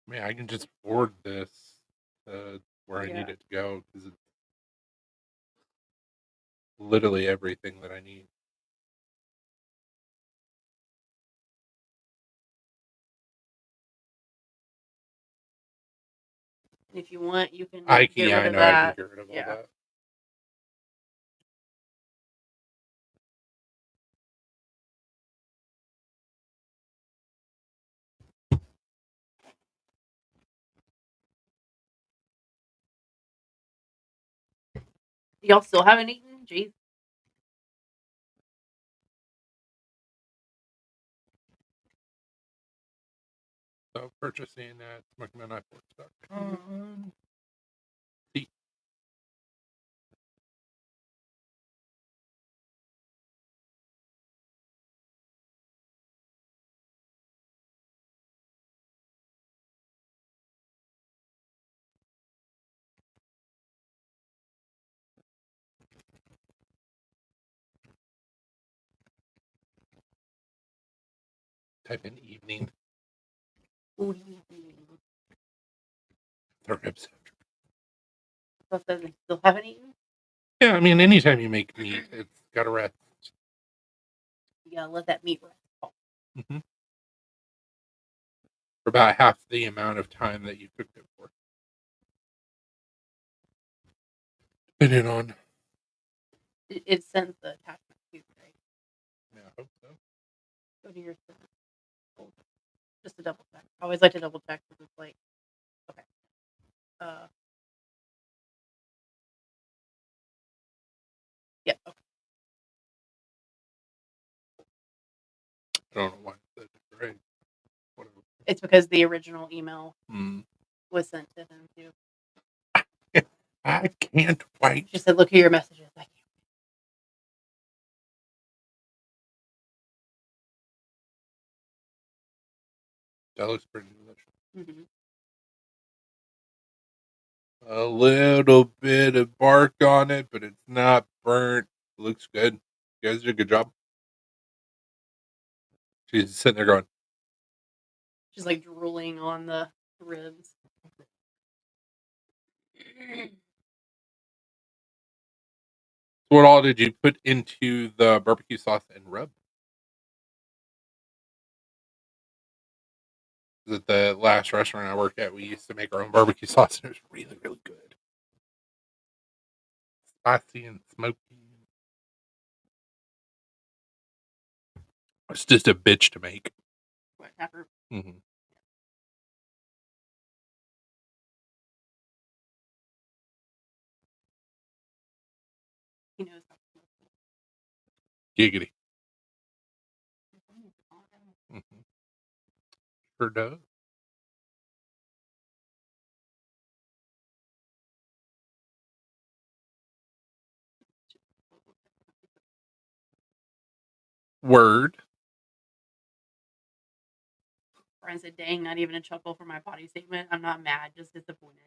I mean, I can just forward this where I need it to go because it's literally everything that I need. If you want, you can I get rid of know that. I can get rid of all that. Y'all still haven't eaten? Jeez. So purchasing at SmokyMountainWorks.com. See. Type in evening. Third episode. So it says they still haven't eaten? Yeah, I mean, anytime you make meat, it's got to rest. You gotta let that meat rest. Mm-hmm. For about half the amount of time that you cooked it for. Depending on. It sends the attachment too, right? Yeah, I hope so. Go to your folder. Just to double check. I always like to double check because it's like, okay. Yeah, okay. I don't know why that's great. Whatever. It's because the original email was sent to him too. I can't wait. She said, "Look at your messages." That looks pretty delicious. Mm-hmm. A little bit of bark on it, but it's not burnt. Looks good. You guys did a good job. She's sitting there going, She's like drooling on the ribs. what all did you put into the barbecue sauce and rub? At the last restaurant I worked at, we used to make our own barbecue sauce, and it was really, really good. Spicy and smoky. It's just a bitch to make. What, after? Mm-hmm. He knows how to smoke. Giggity. Mm-hmm. Sure does. Word. Brian said, "Dang, not even a chuckle for my potty statement. I'm not mad, just disappointed."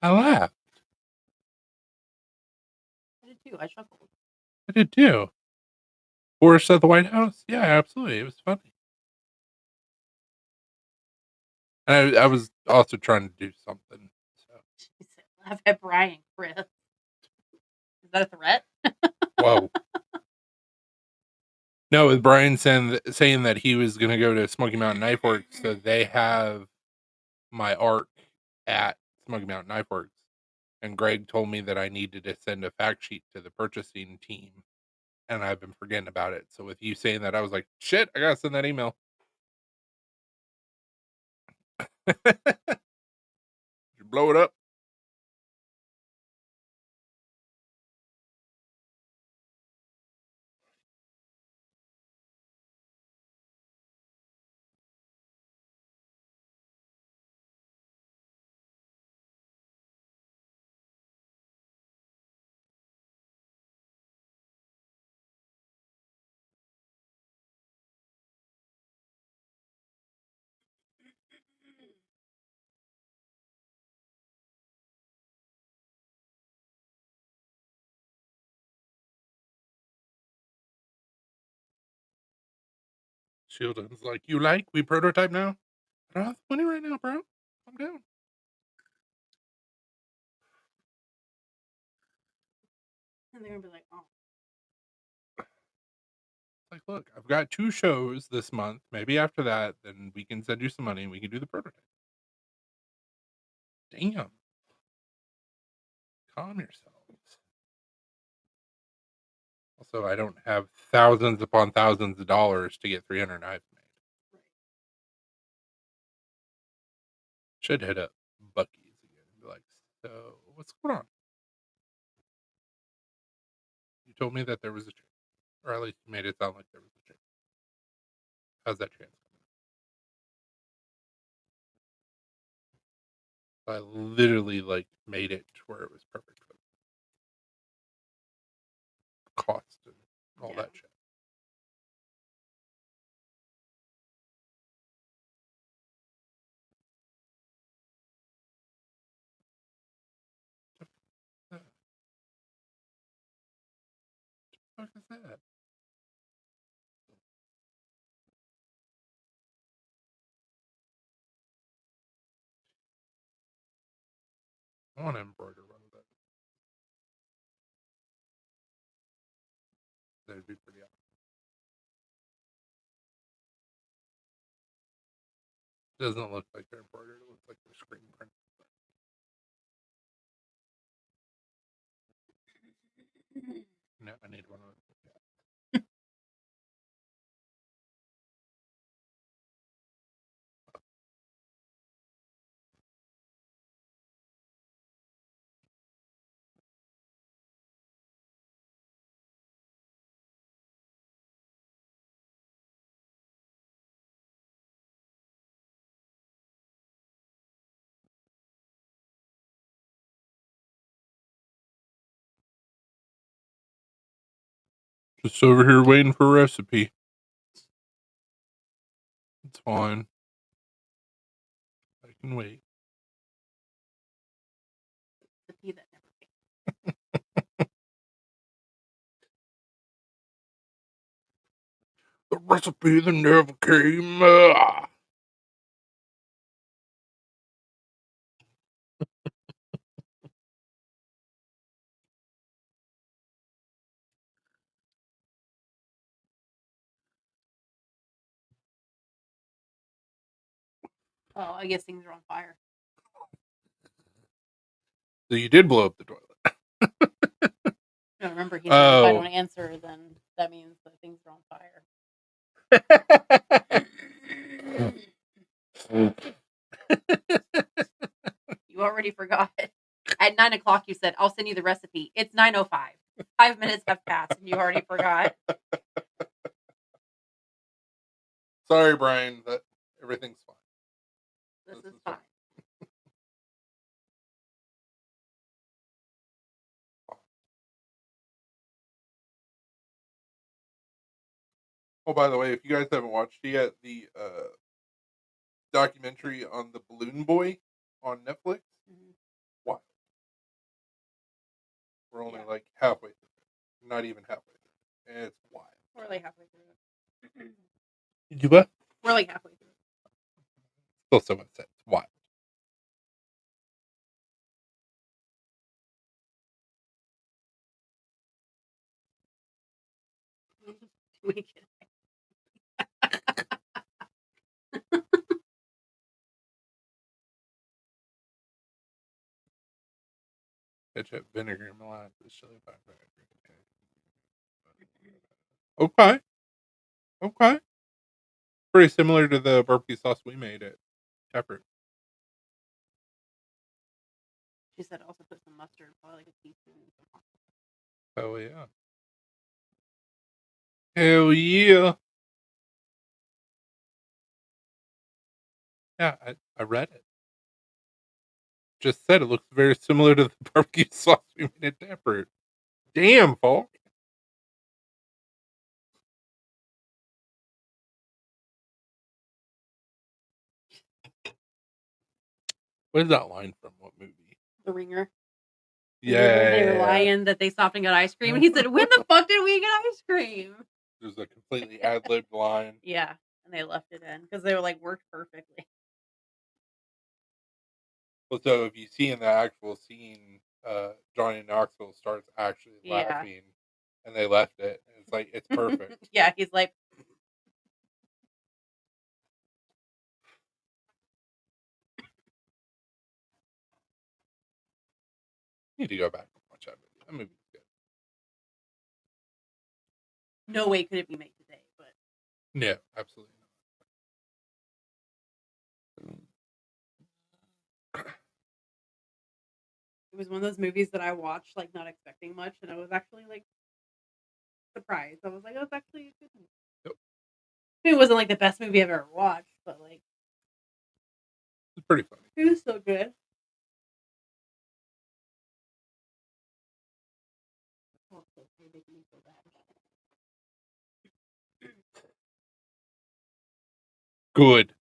I laughed. I did too. I chuckled. I did too. Boris at the White House? Yeah, absolutely. It was funny. And I was also trying to do something. So. She said, "Laugh at Brian, Chris." Is that a threat? Whoa. No, with Brian saying that he was going to go to Smoky Mountain Knife Works, so they have my arc at Smoky Mountain Knife Works. And Greg told me that I needed to send a fact sheet to the purchasing team. And I've been forgetting about it. So with you saying that, I was like, shit, I got to send that email. Did you blow it up? Shieldon's like, you like? We prototype now? I don't have the money right now, bro. Calm down. And they're gonna be like, "Oh." Like, look, I've got 2 shows this month. Maybe after that, then we can send you some money and we can do the prototype. Damn. Calm yourselves. Also, I don't have thousands upon thousands of dollars to get 300 knives made. Should hit up Buc-ee's again and be like, so what's going on? You told me that there was a chance, or at least you made it sound like there was a chance. How's that chance coming? I literally like made it to where it was perfect for the cost and all that shit. What the fuck is that? I want to embroider one of those. That'd be pretty awesome. It doesn't look like they're embroidered. It looks like they're screen printed. No, I need one of those. Just over here waiting for a recipe. It's fine. I can wait. The tea that never came. The recipe that never came. Oh, I guess things are on fire. So you did blow up the toilet. No, remember, he said if I don't Oh. answer, then that means that things are on fire. You already forgot. At 9 o'clock, you said, I'll send you the recipe. It's 9:05. 5 minutes have passed, and you already forgot. Sorry, Brian. That everything's fine. This is fine. Oh, by the way, if you guys haven't watched it yet, the documentary on the Balloon Boy on Netflix. Mhm. Wow. We're only Yeah. like halfway through. Not even halfway through. And it's wild. We're like halfway through it. You do what? We're like halfway through it. Still so much sense. Wild. Tweak it. Ketchup, vinegar, molasses, chili pepper. Okay. Okay. Pretty similar to the barbecue sauce we made at Taproot. She said also put some mustard, probably like a teaspoon. Oh yeah. Hell yeah. Yeah, I read it. Just said it looks very similar to the barbecue sauce we made at Taproot. Damn, Falk. What is that line from? What movie? The Ringer. Yeah. They were lying that they stopped and got ice cream. And he said, when the fuck did we get ice cream? There's a completely ad-libbed line. Yeah. And they left it in because they were like, worked perfectly. Well, so if you see in the actual scene, Johnny Knoxville starts actually Yeah. laughing, and they left it. And it's like, it's perfect. Yeah, he's like, Need to go back and watch that movie. That movie's good. no way could it be made today, but No, absolutely not. it was one of those movies that I watched like not expecting much, and I was actually like surprised. I was like, oh, it's actually a good movie. Yep. It wasn't like the best movie I've ever watched, but like It's pretty funny. it was so good. Oh, so you're making me feel bad. Good.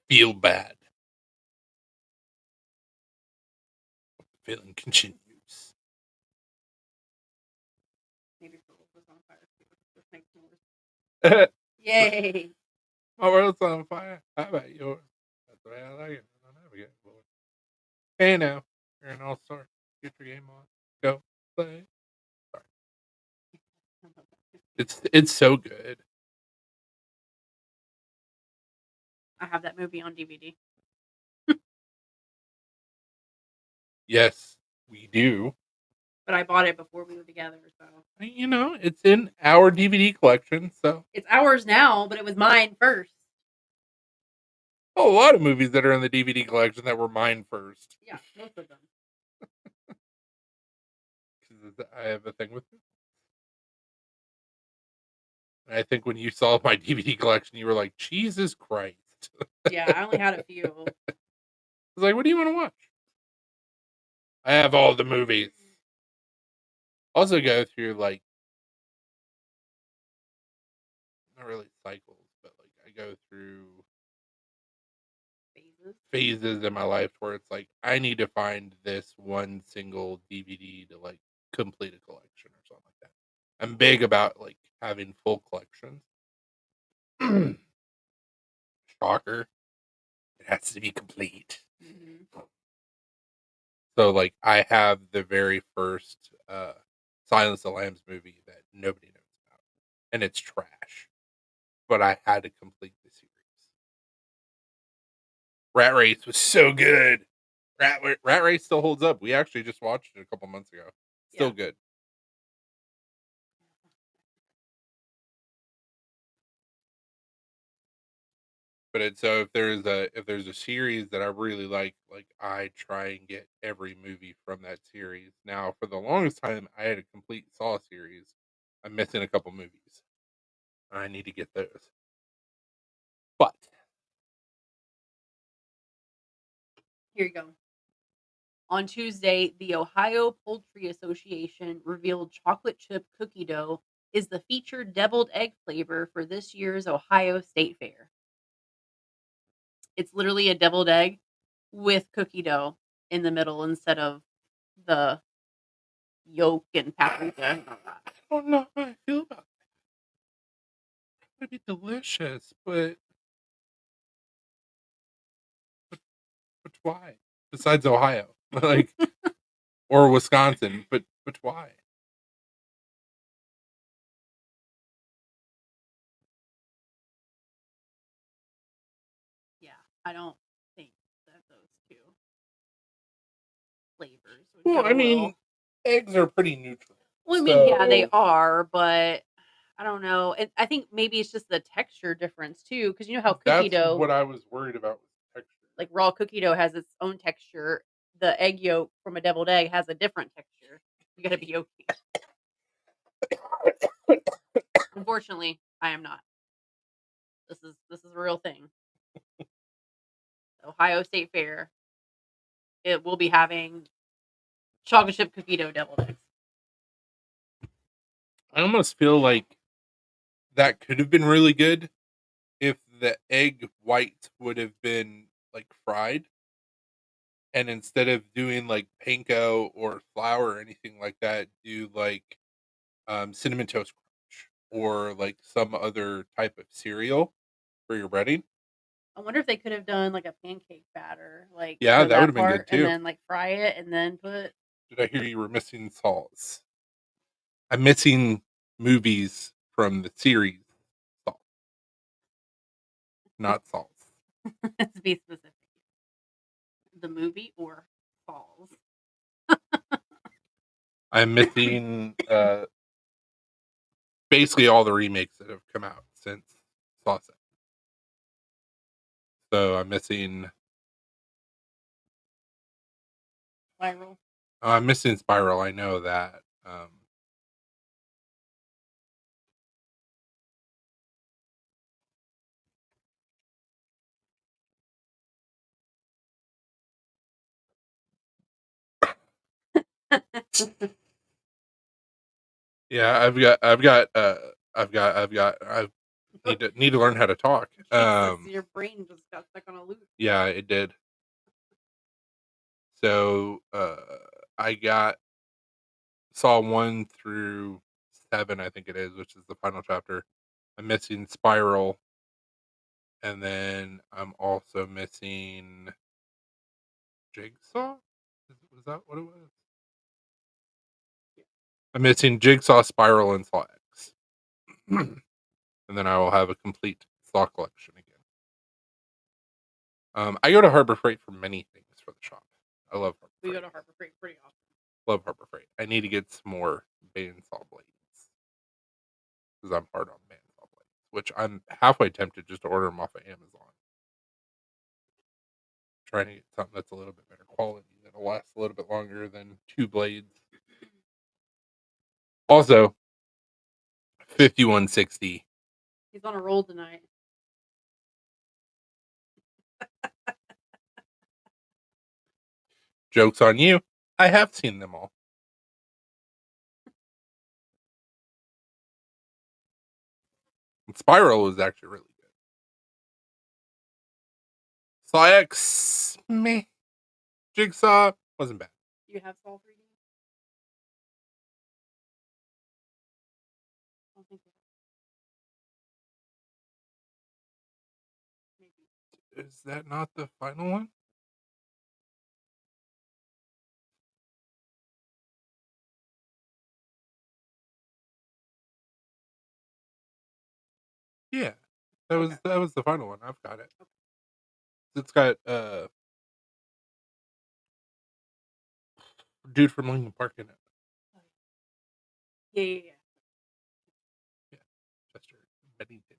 Feel bad. Feeling continues. Maybe for what was on fire, which makes it worse. My Yay! world's on fire. How about yours? That's the way I like it. I'll never get bored. Hey now, you're an all-star. Get your game on. Go play. Sorry. It's so good. I have that movie on DVD. Yes, we do. But I bought it before we were together, so You know, it's in our DVD collection, so it's ours now, but it was mine first. a lot of movies that are in the DVD collection that were mine first. Yeah, most of them. 'Cause I have a thing with it. And I think when you saw my DVD collection, you were like, Jesus Christ. Yeah, I only had a few. I was like, what do you want to watch? I have all the movies. Also go through like not really cycles, but like I go through phases in my life where it's like I need to find this one single DVD to like complete a collection or something like that. I'm big about like having full collections. Shocker. It has to be complete. Mhm. So like I have the very first Silence of the Lambs movie that nobody knows about. And it's trash. But I had to complete the series. Rat Race was so good. Rat Race still holds up. We actually just watched it a couple months ago. Still Yeah. good. But it's so if there's a series that I really like I try and get every movie from that series. Now, for the longest time, I had a complete Saw series. I'm missing a couple movies. I need to get those. But Here you go. On Tuesday, the Ohio Poultry Association revealed chocolate chip cookie dough is the featured deviled egg flavor for this year's Ohio State Fair. It's literally a deviled egg with cookie dough in the middle instead of the yolk and paprika and all that. I don't know how I feel about that. It'd be delicious, but why? Besides Ohio, like or Wisconsin, but why? Yeah, I don't think that those two flavors would Well, go I well. mean, eggs are pretty neutral. Well, I mean, yeah, they So are, but I don't know. I think maybe it's just the texture difference too, because you know how cookie that's dough, what I was worried about with texture. like raw cookie dough, has its own texture. The egg yolk from a deviled egg has a different texture. You got to be yolky. Unfortunately, I am not. This is a real thing. Ohio State Fair. It will be having chocolate chip cookie dough deviled eggs. I almost feel like that could have been really good if the egg white would have been like fried, and instead of doing like panko or flour or anything like that, do like cinnamon toast crunch or like some other type of cereal for your breading. I wonder if they could have done like a pancake batter, like Yeah, for that would that have been good part, and too. then like fry it, and then put. Did I hear you were missing salts? I'm missing movies from the series, Salt, not salts. To be specific, the movie or falls. I'm missing basically all the remakes that have come out since Saw 7. So Viral. I'm missing Spiral. I know that. Yeah, I need to learn how to talk. Jesus, your brain just got stuck on a loop. Yeah, it did. So I got Saw 1 through 7, I think it is, which is the final chapter. I'm missing Spiral, and then I'm also missing Jigsaw. Was that what it was? I'm missing Jigsaw, Spiral, and Saw X, and then I will have a complete Saw collection again. I go to Harbor Freight for many things for the shop. I love Harbor We go Freight. to Harbor Freight pretty often. Love Harbor Freight. I need to get some more bandsaw blades because I'm hard on bandsaw blades, which I'm halfway tempted just to order them off of Amazon. Trying to get something that's a little bit better quality that'll last a little bit longer than two blades. Also, 5160. He's on a roll tonight. Joke's on you. I have seen them all. And Spiral is actually really good. Saw X, meh. Jigsaw wasn't bad. Do you have Saw 3D? I don't think maybe. Is that not the final one? Yeah, that Okay. was the final one. I've got it. It's got dude from Linkin Park in it. Yeah. Yeah, Chester Bennington.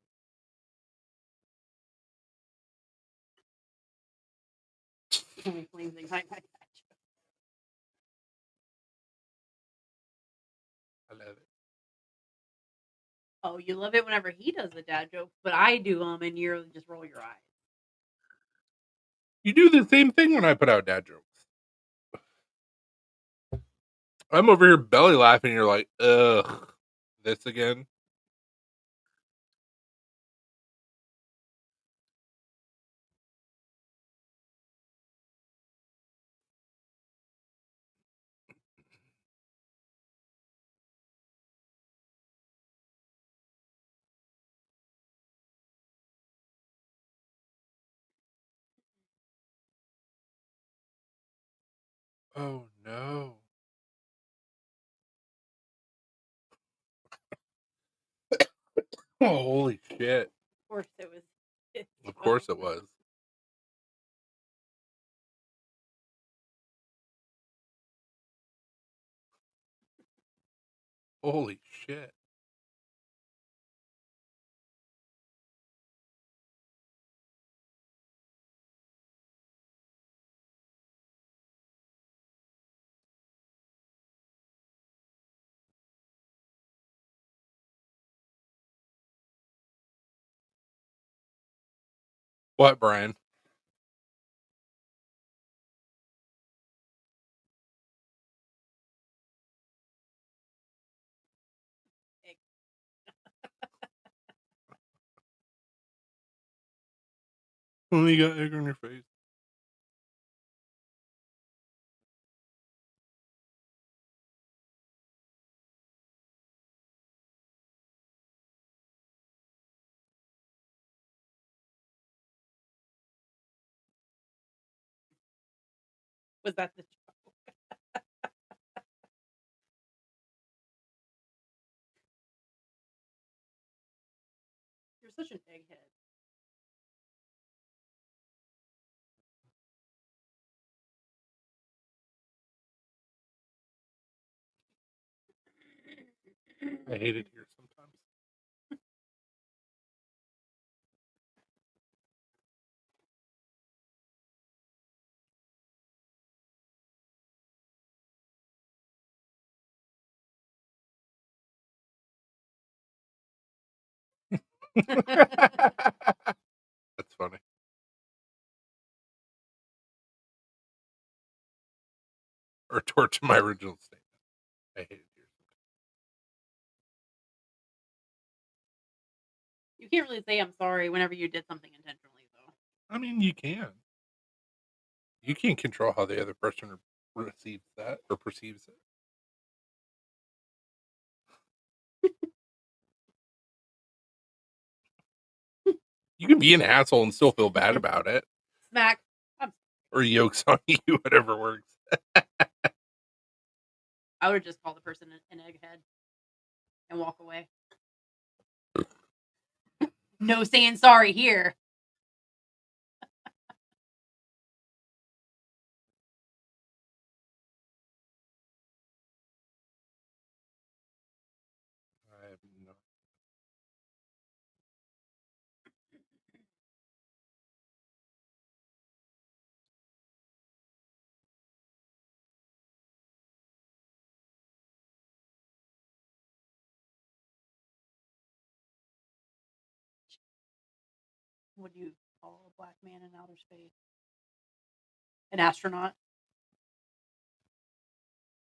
Only flames ignite my passion. I love it. Oh, you love it whenever he does a dad joke, but I do them and you just roll your eyes. You do the same thing when I put out dad jokes. I'm over here belly laughing. You're like, ugh, this again. Oh no. Oh, holy shit. Of course it was. Of course it was. Holy shit. What, Brian? When you got egg on your face. Was that the joke? You're such an egghead. I hate it here sometimes. That's funny. Or torch my original statement. I hate it here. You can't really say I'm sorry whenever you did something intentionally, though. I mean, you can. You can't control how the other person receives that or perceives it. You can be an asshole and still feel bad about it. Smack. Or yokes on you, whatever works. I would just call the person an egghead and walk away. No saying sorry here. I have no. What do you call a black man in outer space? An astronaut?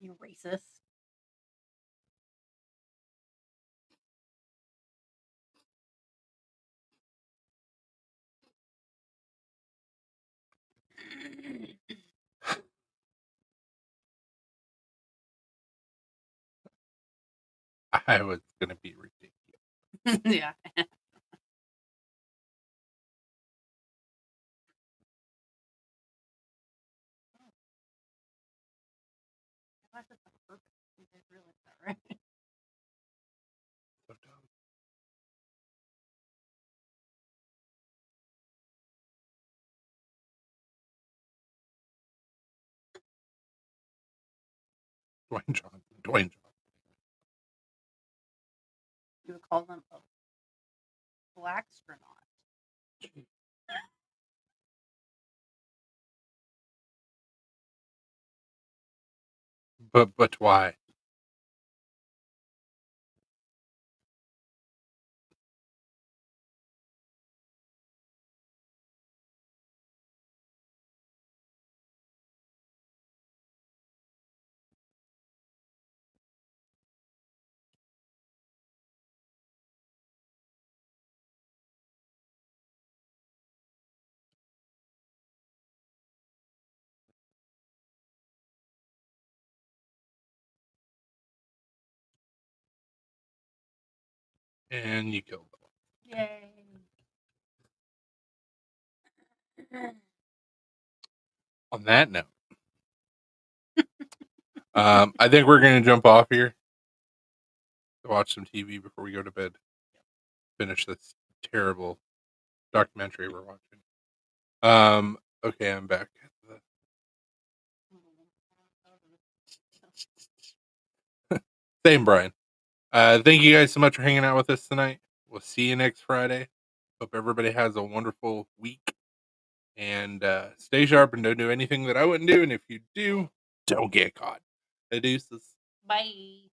You racist. I was gonna be ridiculous. Yeah. That's just perfect. You did realize that, right? So dumb. Dwayne Johnson. Dwayne Johnson. You would call them a black astronaut. But why? And you killed them. Yay. On that note, I think we're gonna jump off here to watch some TV before we go to bed. Finish this terrible documentary we're watching. Okay, I'm back. Same, Brian. Thank you guys so much for hanging out with us tonight. We'll see you next Friday. Hope everybody has a wonderful week. And stay sharp and don't do anything that I wouldn't do. And if you do, don't get caught. Adeuces. Bye.